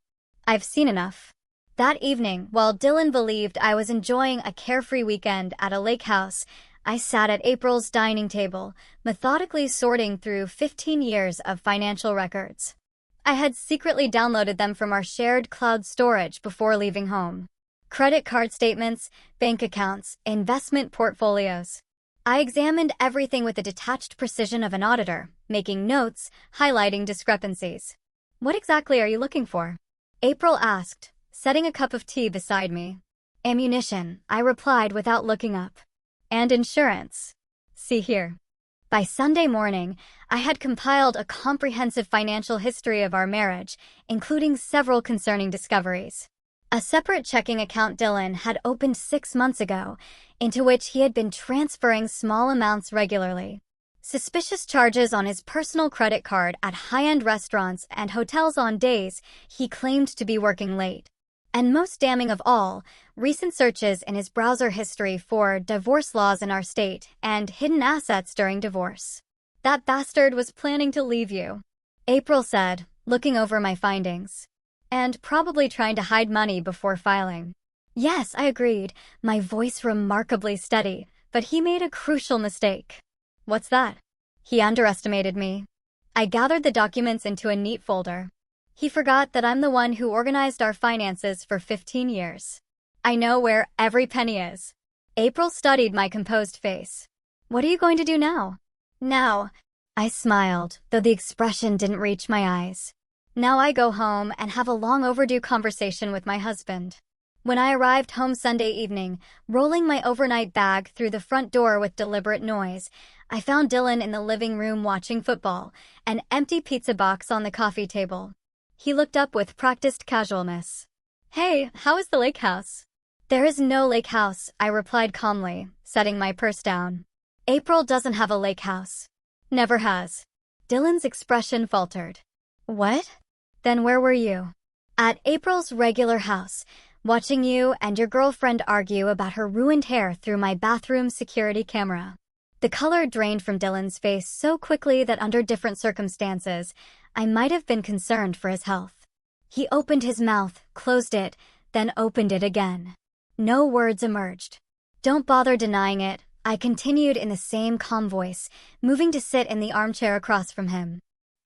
I've seen enough. That evening, while Dylan believed I was enjoying a carefree weekend at a lake house, I sat at April's dining table, methodically sorting through 15 years of financial records. I had secretly downloaded them from our shared cloud storage before leaving home. Credit card statements, bank accounts, investment portfolios. I examined everything with the detached precision of an auditor, making notes, highlighting discrepancies. What exactly are you looking for? April asked, setting a cup of tea beside me. Ammunition, I replied without looking up. And insurance. See here. By Sunday morning, I had compiled a comprehensive financial history of our marriage, including several concerning discoveries. A separate checking account Dylan had opened 6 months ago, into which he had been transferring small amounts regularly. Suspicious charges on his personal credit card at high-end restaurants and hotels on days he claimed to be working late. And most damning of all, recent searches in his browser history for divorce laws in our state and hidden assets during divorce. That bastard was planning to leave you, April said, looking over my findings. And probably trying to hide money before filing. Yes, I agreed, my voice remarkably steady, but he made a crucial mistake. What's that? He underestimated me. I gathered the documents into a neat folder. He forgot that I'm the one who organized our finances for 15 years. I know where every penny is. April studied my composed face. What are you going to do now? Now, I smiled, though the expression didn't reach my eyes. Now I go home and have a long overdue conversation with my husband. When I arrived home Sunday evening, rolling my overnight bag through the front door with deliberate noise, I found Dylan in the living room watching football, an empty pizza box on the coffee table. He looked up with practiced casualness. Hey, how is the lake house? There is no lake house, I replied calmly, setting my purse down. April doesn't have a lake house. Never has. Dylan's expression faltered. What? Then where were you? At April's regular house, watching you and your girlfriend argue about her ruined hair through my bathroom security camera. The color drained from Dylan's face so quickly that under different circumstances, I might have been concerned for his health. He opened his mouth, closed it, then opened it again. No words emerged. Don't bother denying it, I continued in the same calm voice, moving to sit in the armchair across from him.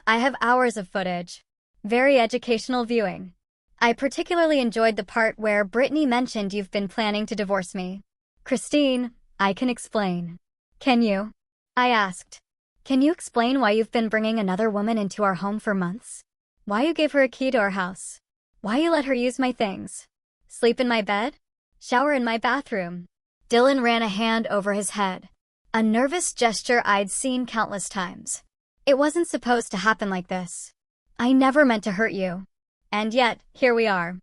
I have hours of footage. Very educational viewing. I particularly enjoyed the part where Brittany mentioned you've been planning to divorce me. Christine, I can explain. Can you? I asked. Can you explain why you've been bringing another woman into our home for months? Why you gave her a key to our house? Why you let her use my things? Sleep in my bed? Shower in my bathroom? Dylan ran a hand over his head. A nervous gesture I'd seen countless times. It wasn't supposed to happen like this. I never meant to hurt you. And yet, here we are.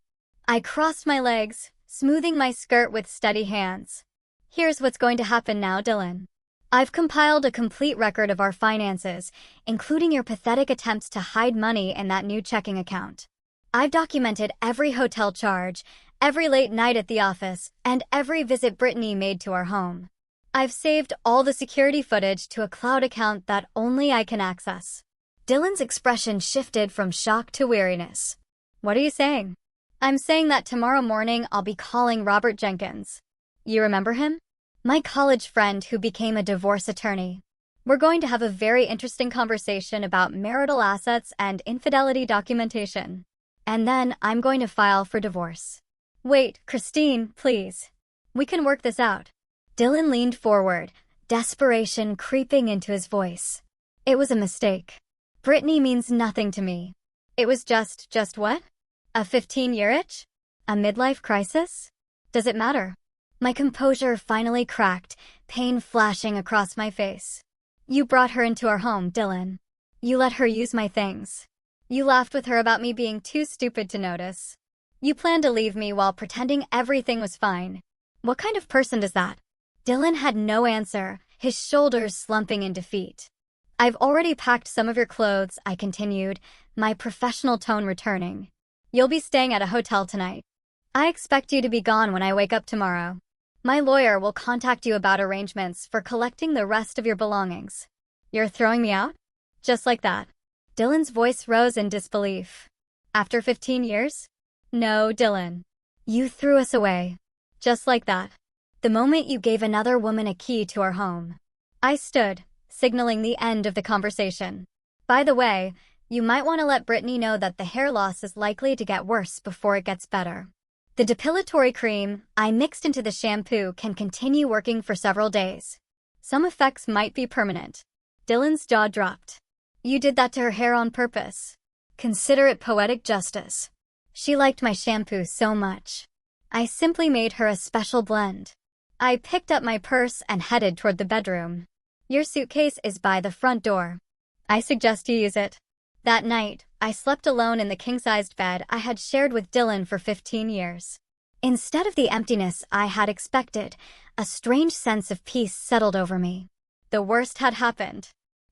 I crossed my legs, smoothing my skirt with steady hands. Here's what's going to happen now, Dylan. I've compiled a complete record of our finances, including your pathetic attempts to hide money in that new checking account. I've documented every hotel charge, every late night at the office, and every visit Brittany made to our home. I've saved all the security footage to a cloud account that only I can access. Dylan's expression shifted from shock to weariness. What are you saying? I'm saying that tomorrow morning I'll be calling Robert Jenkins. You remember him? My college friend who became a divorce attorney. We're going to have a very interesting conversation about marital assets and infidelity documentation. And then I'm going to file for divorce. Wait, Christine, please. We can work this out. Dylan leaned forward, desperation creeping into his voice. It was a mistake. Brittany means nothing to me. It was just what? A 15-year itch? A midlife crisis? Does it matter? My composure finally cracked, pain flashing across my face. You brought her into our home, Dylan. You let her use my things. You laughed with her about me being too stupid to notice. You planned to leave me while pretending everything was fine. What kind of person does that? Dylan had no answer, his shoulders slumping in defeat. I've already packed some of your clothes, I continued, my professional tone returning. You'll be staying at a hotel tonight. I expect you to be gone when I wake up tomorrow. My lawyer will contact you about arrangements for collecting the rest of your belongings. You're throwing me out? Just like that. Dylan's voice rose in disbelief. After 15 years? No, Dylan. You threw us away. Just like that. The moment you gave another woman a key to our home. I stood, signaling the end of the conversation. By the way, you might want to let Brittany know that the hair loss is likely to get worse before it gets better. The depilatory cream I mixed into the shampoo can continue working for several days. Some effects might be permanent. Dylan's jaw dropped. You did that to her hair on purpose. Consider it poetic justice. She liked my shampoo so much. I simply made her a special blend. I picked up my purse and headed toward the bedroom. Your suitcase is by the front door. I suggest you use it. That night, I slept alone in the king-sized bed I had shared with Dylan for 15 years. Instead of the emptiness I had expected, a strange sense of peace settled over me. The worst had happened.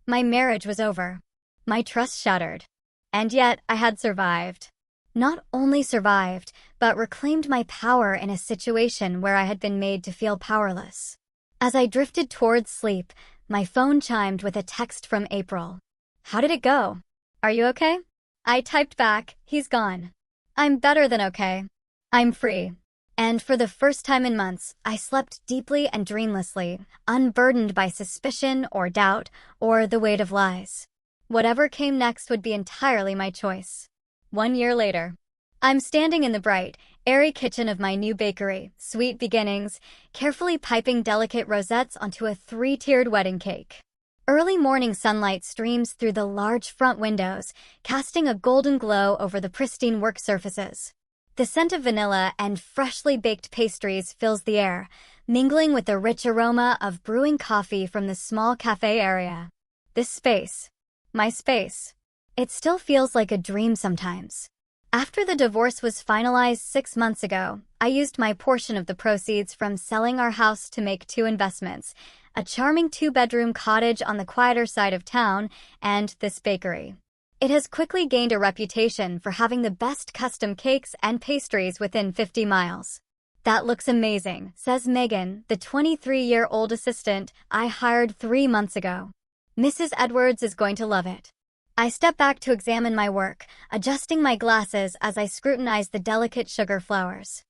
My marriage was over. My trust shattered. And yet, I had survived. Not only survived, but reclaimed my power in a situation where I had been made to feel powerless. As I drifted towards sleep, my phone chimed with a text from April. How did it go? Are you okay? I typed back, he's gone. I'm better than okay. I'm free. And for the first time in months, I slept deeply and dreamlessly, unburdened by suspicion or doubt or the weight of lies. Whatever came next would be entirely my choice. 1 year later, I'm standing in the bright, airy kitchen of my new bakery, Sweet Beginnings, carefully piping delicate rosettes onto a 3-tiered wedding cake. Early morning sunlight streams through the large front windows, casting a golden glow over the pristine work surfaces. The scent of vanilla and freshly baked pastries fills the air, mingling with the rich aroma of brewing coffee from the small cafe area. This space, my space, it still feels like a dream sometimes. After the divorce was finalized 6 months ago, I used my portion of the proceeds from selling our house to make 2 investments, a charming 2-bedroom cottage on the quieter side of town, and this bakery. It has quickly gained a reputation for having the best custom cakes and pastries within 50 miles. That looks amazing, says Megan, the 23-year-old assistant I hired 3 months ago. Mrs. Edwards is going to love it. I step back to examine my work, adjusting my glasses as I scrutinize the delicate sugar flowers.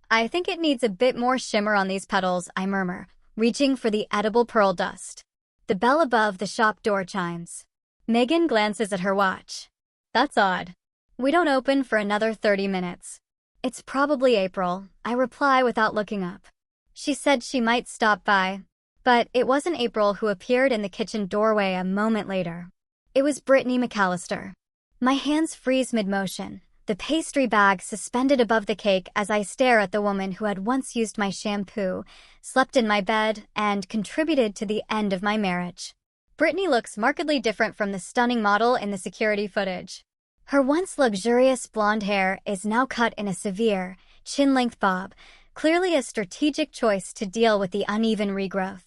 I think it needs a bit more shimmer on these petals, I murmur, reaching for the edible pearl dust. The bell above the shop door chimes. Megan glances at her watch. That's odd. We don't open for another 30 minutes. It's probably April, I reply without looking up. She said she might stop by. But it wasn't April who appeared in the kitchen doorway a moment later. It was Brittany McAllister. My hands freeze mid-motion, the pastry bag suspended above the cake as I stare at the woman who had once used my shampoo, slept in my bed, and contributed to the end of my marriage. Brittany looks markedly different from the stunning model in the security footage. Her once luxurious blonde hair is now cut in a severe, chin-length bob, clearly a strategic choice to deal with the uneven regrowth.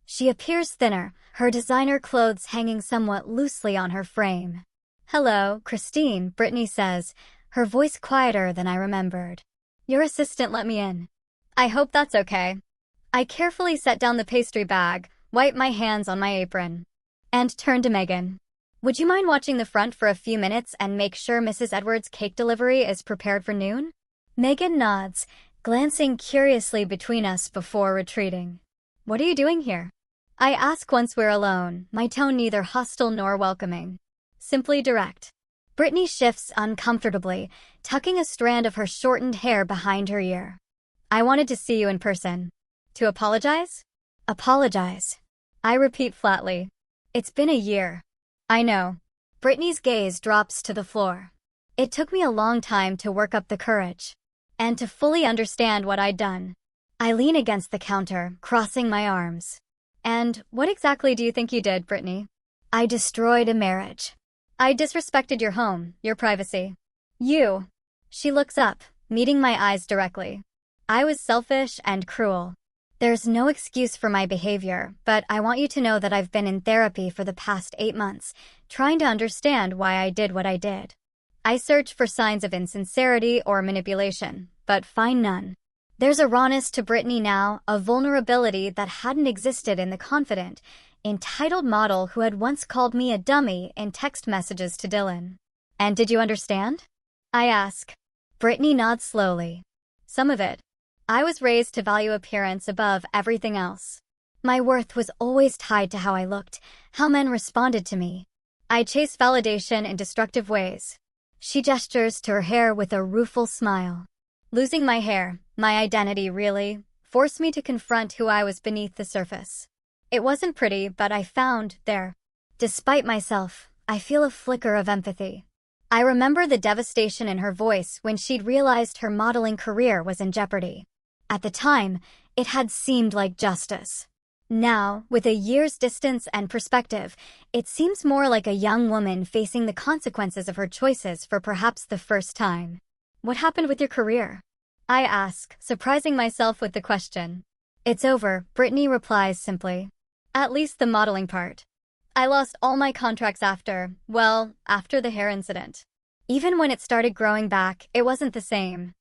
She appears thinner, her designer clothes hanging somewhat loosely on her frame. Hello, Christine, Brittany says, her voice quieter than I remembered. Your assistant let me in. I hope that's okay. I carefully set down the pastry bag, wiped my hands on my apron, and turned to Megan. Would you mind watching the front for a few minutes and make sure Mrs. Edwards' cake delivery is prepared for noon? Megan nods, glancing curiously between us before retreating. What are you doing here? I ask once we're alone, my tone neither hostile nor welcoming. Simply direct. Brittany shifts uncomfortably, tucking a strand of her shortened hair behind her ear. I wanted to see you in person. To apologize? Apologize. I repeat flatly. It's been a year. I know. Brittany's gaze drops to the floor. It took me a long time to work up the courage. And to fully understand what I'd done. I lean against the counter, crossing my arms. And what exactly do you think you did, Brittany? I destroyed a marriage. I disrespected your home, your privacy. You. She looks up, meeting my eyes directly. I was selfish and cruel. There's no excuse for my behavior, but I want you to know that I've been in therapy for the past 8 months, trying to understand why I did what I did. I search for signs of insincerity or manipulation, but find none. There's a rawness to Brittany now, a vulnerability that hadn't existed in the confident, entitled model who had once called me a dummy in text messages to Dylan. And did you understand? I ask. Brittany nods slowly. Some of it. I was raised to value appearance above everything else. My worth was always tied to how I looked, how men responded to me. I chased validation in destructive ways. She gestures to her hair with a rueful smile. Losing my hair, my identity really, forced me to confront who I was beneath the surface. It wasn't pretty, but I found there. Despite myself, I feel a flicker of empathy. I remember the devastation in her voice when she'd realized her modeling career was in jeopardy. At the time, it had seemed like justice. Now, with a year's distance and perspective, it seems more like a young woman facing the consequences of her choices for perhaps the first time. What happened with your career? I ask, surprising myself with the question. It's over, Brittany replies simply. At least the modeling part. I lost all my contracts after the hair incident. Even when it started growing back, it wasn't the same.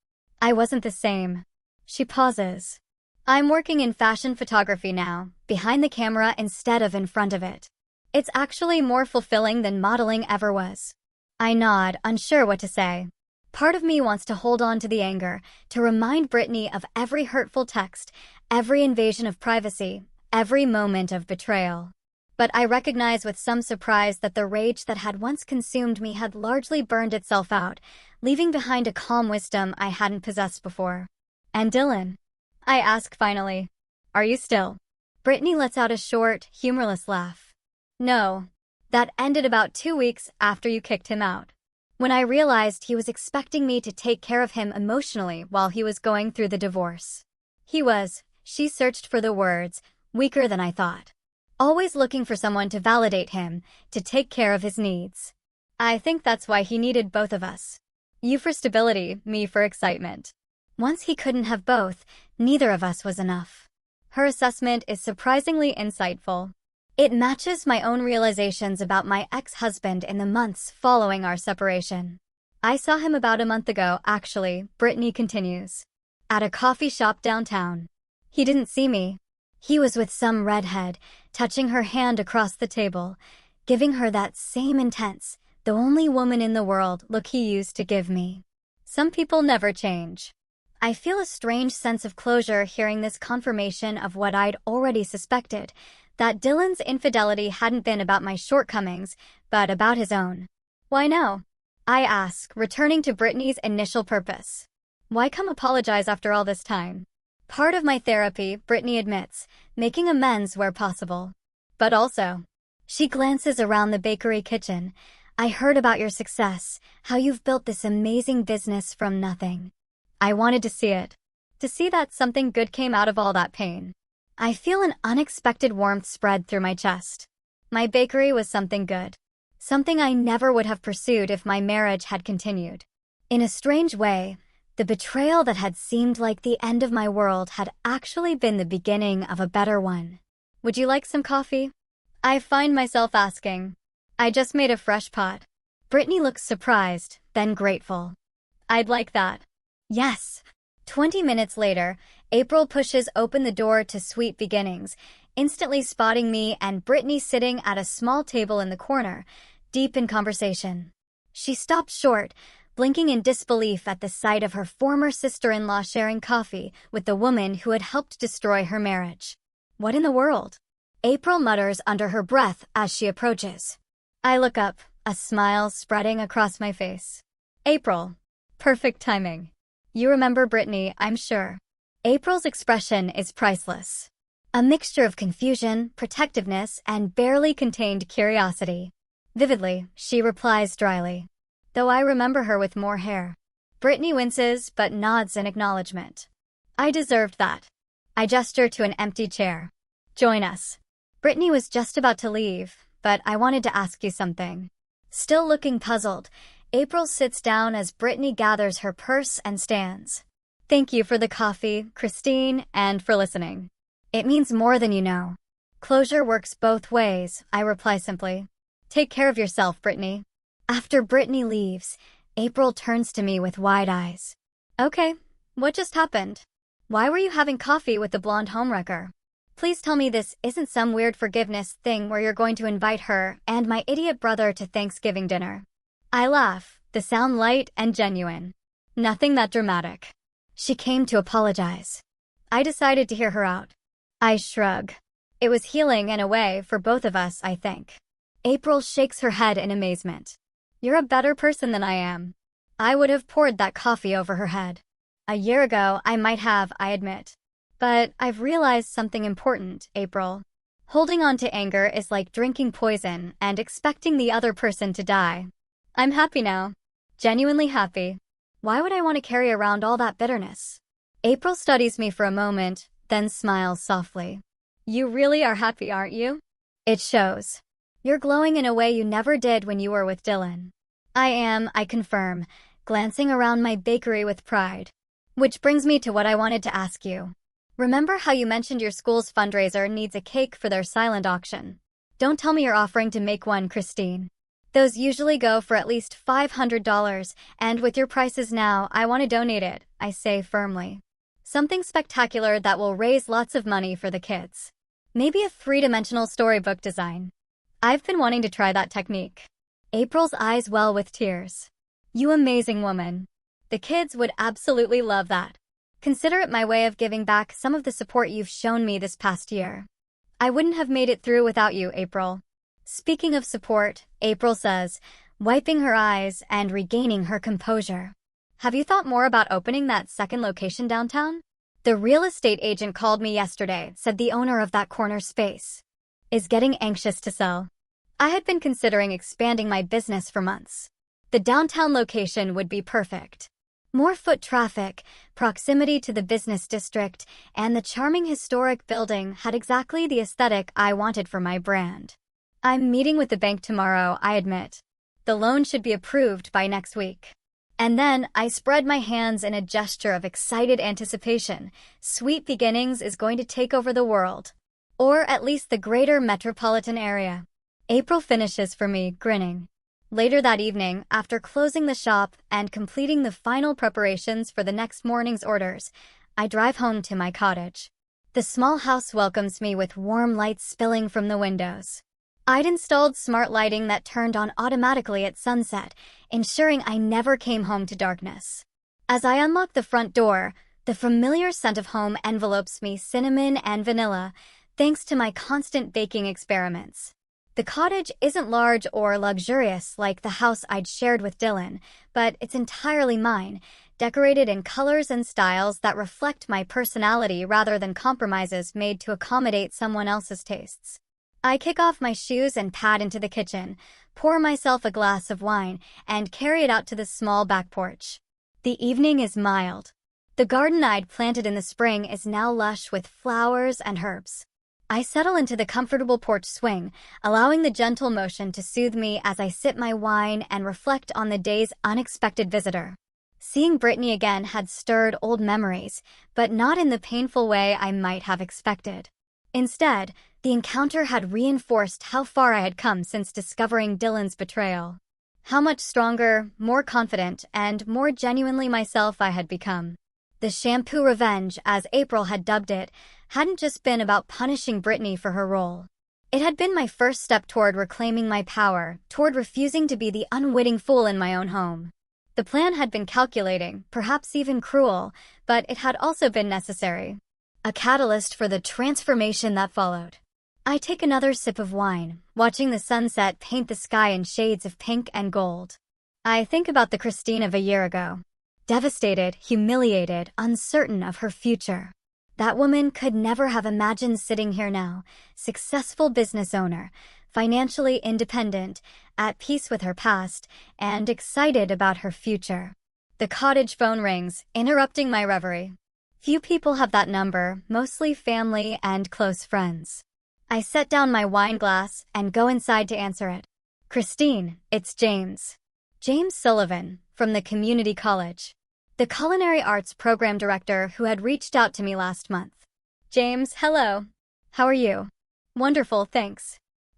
I wasn't the same. She pauses. I'm working in fashion photography now, behind the camera instead of in front of it. It's actually more fulfilling than modeling ever was. I nod, unsure what to say. Part of me wants to hold on to the anger, to remind Brittany of every hurtful text, every invasion of privacy, every moment of betrayal. But I recognize with some surprise that the rage that had once consumed me had largely burned itself out, leaving behind a calm wisdom I hadn't possessed before. And Dylan? I ask finally. Are you still? Brittany lets out a short, humorless laugh. No. That ended about 2 weeks after you kicked him out. When I realized he was expecting me to take care of him emotionally while he was going through the divorce. She searched for the words, weaker than I thought. Always looking for someone to validate him, to take care of his needs. I think that's why he needed both of us. You for stability, me for excitement. Once he couldn't have both, neither of us was enough. Her assessment is surprisingly insightful. It matches my own realizations about my ex-husband in the months following our separation. I saw him about a month ago, actually, Brittany continues. At a coffee shop downtown. He didn't see me. He was with some redhead, touching her hand across the table, giving her that same intense, the only woman in the world look he used to give me. Some people never change. I feel a strange sense of closure hearing this confirmation of what I'd already suspected, that Dylan's infidelity hadn't been about my shortcomings, but about his own. Why no? I ask, returning to Brittany's initial purpose. Why come apologize after all this time? Part of my therapy, Brittany admits, making amends where possible. But also, she glances around the bakery kitchen. I heard about your success, how you've built this amazing business from nothing. I wanted to see it. To see that something good came out of all that pain. I feel an unexpected warmth spread through my chest. My bakery was something good. Something I never would have pursued if my marriage had continued. In a strange way, the betrayal that had seemed like the end of my world had actually been the beginning of a better one. Would you like some coffee? I find myself asking. I just made a fresh pot. Brittany looks surprised, then grateful. I'd like that. Yes. 20 minutes later, April pushes open the door to Sweet Beginnings, instantly spotting me and Brittany sitting at a small table in the corner, deep in conversation. She stopped short, blinking in disbelief at the sight of her former sister-in-law sharing coffee with the woman who had helped destroy her marriage. What in the world? April mutters under her breath as she approaches. I look up, a smile spreading across my face. April. Perfect timing. You remember Brittany, I'm sure. April's expression is priceless. A mixture of confusion, protectiveness, and barely contained curiosity. Vividly, she replies dryly. Though I remember her with more hair. Brittany winces but nods in acknowledgement. I deserved that. I gesture to an empty chair. Join us. Brittany was just about to leave, but I wanted to ask you something." Still looking puzzled, April sits down as Brittany gathers her purse and stands. "Thank you for the coffee, Christine, and for listening. It means more than you know." "Closure works both ways," I reply simply. "Take care of yourself, Brittany." After Brittany leaves, April turns to me with wide eyes. "Okay, what just happened? Why were you having coffee with the blonde homewrecker? Please tell me this isn't some weird forgiveness thing where you're going to invite her and my idiot brother to Thanksgiving dinner." I laugh, the sound light and genuine. "Nothing that dramatic. She came to apologize." I decided to hear her out. I shrug. It was healing in a way for both of us, I think. April shakes her head in amazement. "You're a better person than I am." I would have poured that coffee over her head. A year ago, I might have, I admit. But I've realized something important, April. Holding on to anger is like drinking poison and expecting the other person to die. I'm happy now. Genuinely happy. Why would I want to carry around all that bitterness? April studies me for a moment, then smiles softly. "You really are happy, aren't you? It shows. You're glowing in a way you never did when you were with Dylan." "I am," I confirm, glancing around my bakery with pride. Which brings me to what I wanted to ask you. Remember how you mentioned your school's fundraiser needs a cake for their silent auction? Don't tell me you're offering to make one, Christine. Those usually go for at least $500, and with your prices now, I want to donate it, I say firmly. Something spectacular that will raise lots of money for the kids. Maybe a three-dimensional storybook design. I've been wanting to try that technique. April's eyes well with tears. "You amazing woman. The kids would absolutely love that. Consider it my way of giving back some of the support you've shown me this past year. I wouldn't have made it through without you, April." Speaking of support, April says, wiping her eyes and regaining her composure. "Have you thought more about opening that second location downtown? The real estate agent called me yesterday, said the owner of that corner space is getting anxious to sell. I had been considering expanding my business for months. The downtown location would be perfect. More foot traffic, proximity to the business district, and the charming historic building had exactly the aesthetic I wanted for my brand. I'm meeting with the bank tomorrow, I admit. The loan should be approved by next week." And then I spread my hands in a gesture of excited anticipation. Sweet Beginnings is going to take over the world. Or at least the greater metropolitan area. April finishes for me, grinning. Later that evening, after closing the shop and completing the final preparations for the next morning's orders, I drive home to my cottage. The small house welcomes me with warm lights spilling from the windows. I'd installed smart lighting that turned on automatically at sunset, ensuring I never came home to darkness. As I unlock the front door, the familiar scent of home envelopes me, cinnamon and vanilla, thanks to my constant baking experiments. The cottage isn't large or luxurious like the house I'd shared with Dylan, but it's entirely mine, decorated in colors and styles that reflect my personality rather than compromises made to accommodate someone else's tastes. I kick off my shoes and pad into the kitchen, pour myself a glass of wine, and carry it out to the small back porch. The evening is mild. The garden I'd planted in the spring is now lush with flowers and herbs. I settle into the comfortable porch swing, allowing the gentle motion to soothe me as I sip my wine and reflect on the day's unexpected visitor. Seeing Brittany again had stirred old memories, but not in the painful way I might have expected. Instead, the encounter had reinforced how far I had come since discovering Dylan's betrayal. How much stronger, more confident, and more genuinely myself I had become. The shampoo revenge, as April had dubbed it, hadn't just been about punishing Brittany for her role. It had been my first step toward reclaiming my power, toward refusing to be the unwitting fool in my own home. The plan had been calculating, perhaps even cruel, but it had also been necessary. A catalyst for the transformation that followed. I take another sip of wine, watching the sunset paint the sky in shades of pink and gold. I think about the Christine of a year ago. Devastated, humiliated, uncertain of her future. That woman could never have imagined sitting here now, successful business owner, financially independent, at peace with her past, and excited about her future. The cottage phone rings, interrupting my reverie. Few people have that number, mostly family and close friends. I set down my wine glass and go inside to answer it. Christine, it's James. James Sullivan, from the community college. The culinary arts program director who had reached out to me last month. James, hello. How are you? Wonderful, thanks.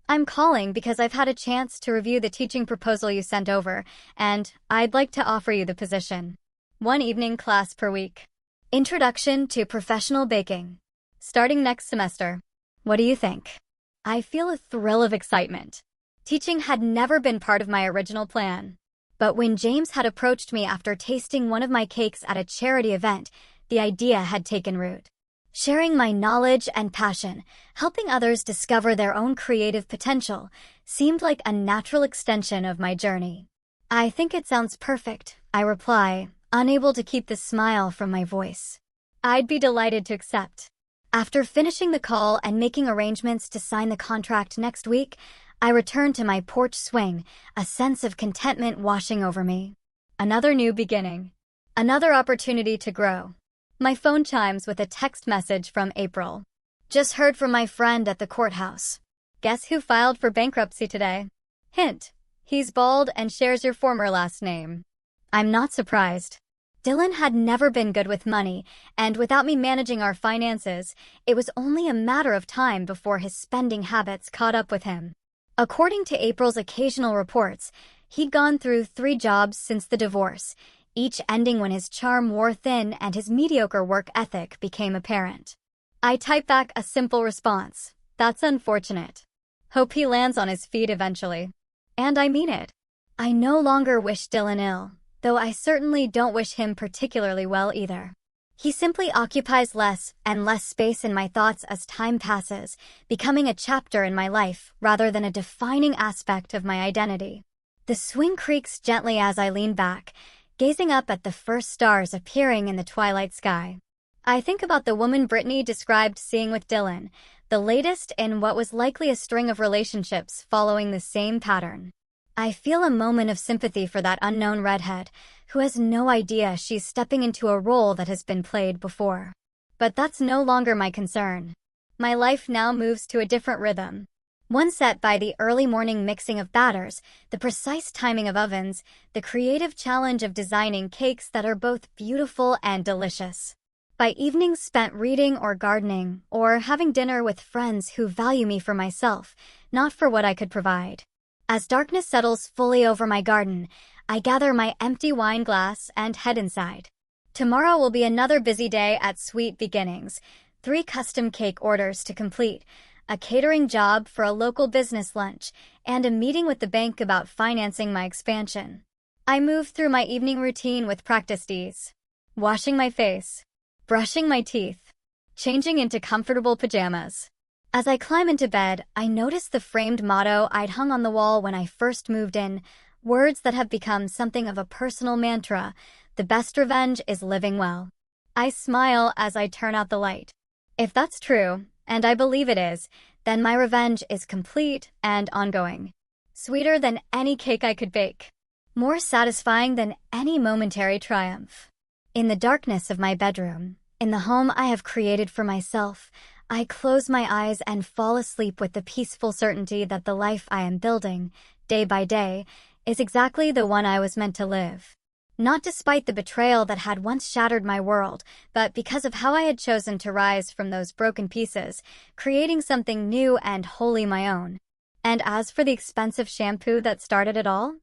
I'm calling because I've had a chance to review the teaching proposal you sent over, and I'd like to offer you the position. 1 evening class per week. Introduction to Professional Baking. Starting next semester. What do you think? I feel a thrill of excitement. Teaching had never been part of my original plan. But when James had approached me after tasting one of my cakes at a charity event, the idea had taken root. Sharing my knowledge and passion, helping others discover their own creative potential, seemed like a natural extension of my journey. I think it sounds perfect, I reply, unable to keep the smile from my voice. I'd be delighted to accept. After finishing the call and making arrangements to sign the contract next week, I return to my porch swing, a sense of contentment washing over me. Another new beginning. Another opportunity to grow. My phone chimes with a text message from April. Just heard from my friend at the courthouse. Guess who filed for bankruptcy today? Hint, he's bald and shares your former last name. I'm not surprised. Dylan had never been good with money, and without me managing our finances, it was only a matter of time before his spending habits caught up with him. According to April's occasional reports, he'd gone through 3 jobs since the divorce, each ending when his charm wore thin and his mediocre work ethic became apparent. I type back a simple response. That's unfortunate. Hope he lands on his feet eventually. And I mean it. I no longer wish Dylan ill, though I certainly don't wish him particularly well either. He simply occupies less and less space in my thoughts as time passes, becoming a chapter in my life rather than a defining aspect of my identity. The swing creaks gently as I lean back, gazing up at the first stars appearing in the twilight sky. I think about the woman Brittany described seeing with Dylan, the latest in what was likely a string of relationships following the same pattern. I feel a moment of sympathy for that unknown redhead, who has no idea she's stepping into a role that has been played before. But that's no longer my concern. My life now moves to a different rhythm. One set by the early morning mixing of batters, the precise timing of ovens, the creative challenge of designing cakes that are both beautiful and delicious. By evenings spent reading or gardening, or having dinner with friends who value me for myself, not for what I could provide. As darkness settles fully over my garden, I gather my empty wine glass and head inside. Tomorrow will be another busy day at Sweet Beginnings, 3 custom cake orders to complete, a catering job for a local business lunch, and a meeting with the bank about financing my expansion. I move through my evening routine with practiced ease. Washing my face, brushing my teeth, changing into comfortable pajamas. As I climb into bed, I notice the framed motto I'd hung on the wall when I first moved in, words that have become something of a personal mantra: the best revenge is living well. I smile as I turn out the light. If that's true, and I believe it is, then my revenge is complete and ongoing. Sweeter than any cake I could bake. More satisfying than any momentary triumph. In the darkness of my bedroom, in the home I have created for myself, I close my eyes and fall asleep with the peaceful certainty that the life I am building, day by day, is exactly the one I was meant to live. Not despite the betrayal that had once shattered my world, but because of how I had chosen to rise from those broken pieces, creating something new and wholly my own. And as for the expensive shampoo that started it all,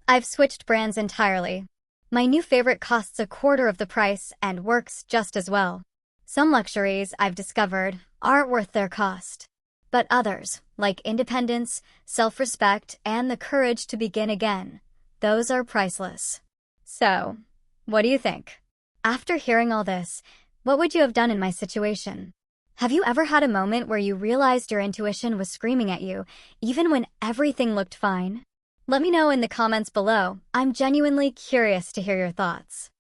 I've switched brands entirely. My new favorite costs a quarter of the price and works just as well. Some luxuries, I've discovered, aren't worth their cost. But others, like independence, self-respect, and the courage to begin again, those are priceless. So, what do you think? After hearing all this, what would you have done in my situation? Have you ever had a moment where you realized your intuition was screaming at you, even when everything looked fine? Let me know in the comments below. I'm genuinely curious to hear your thoughts.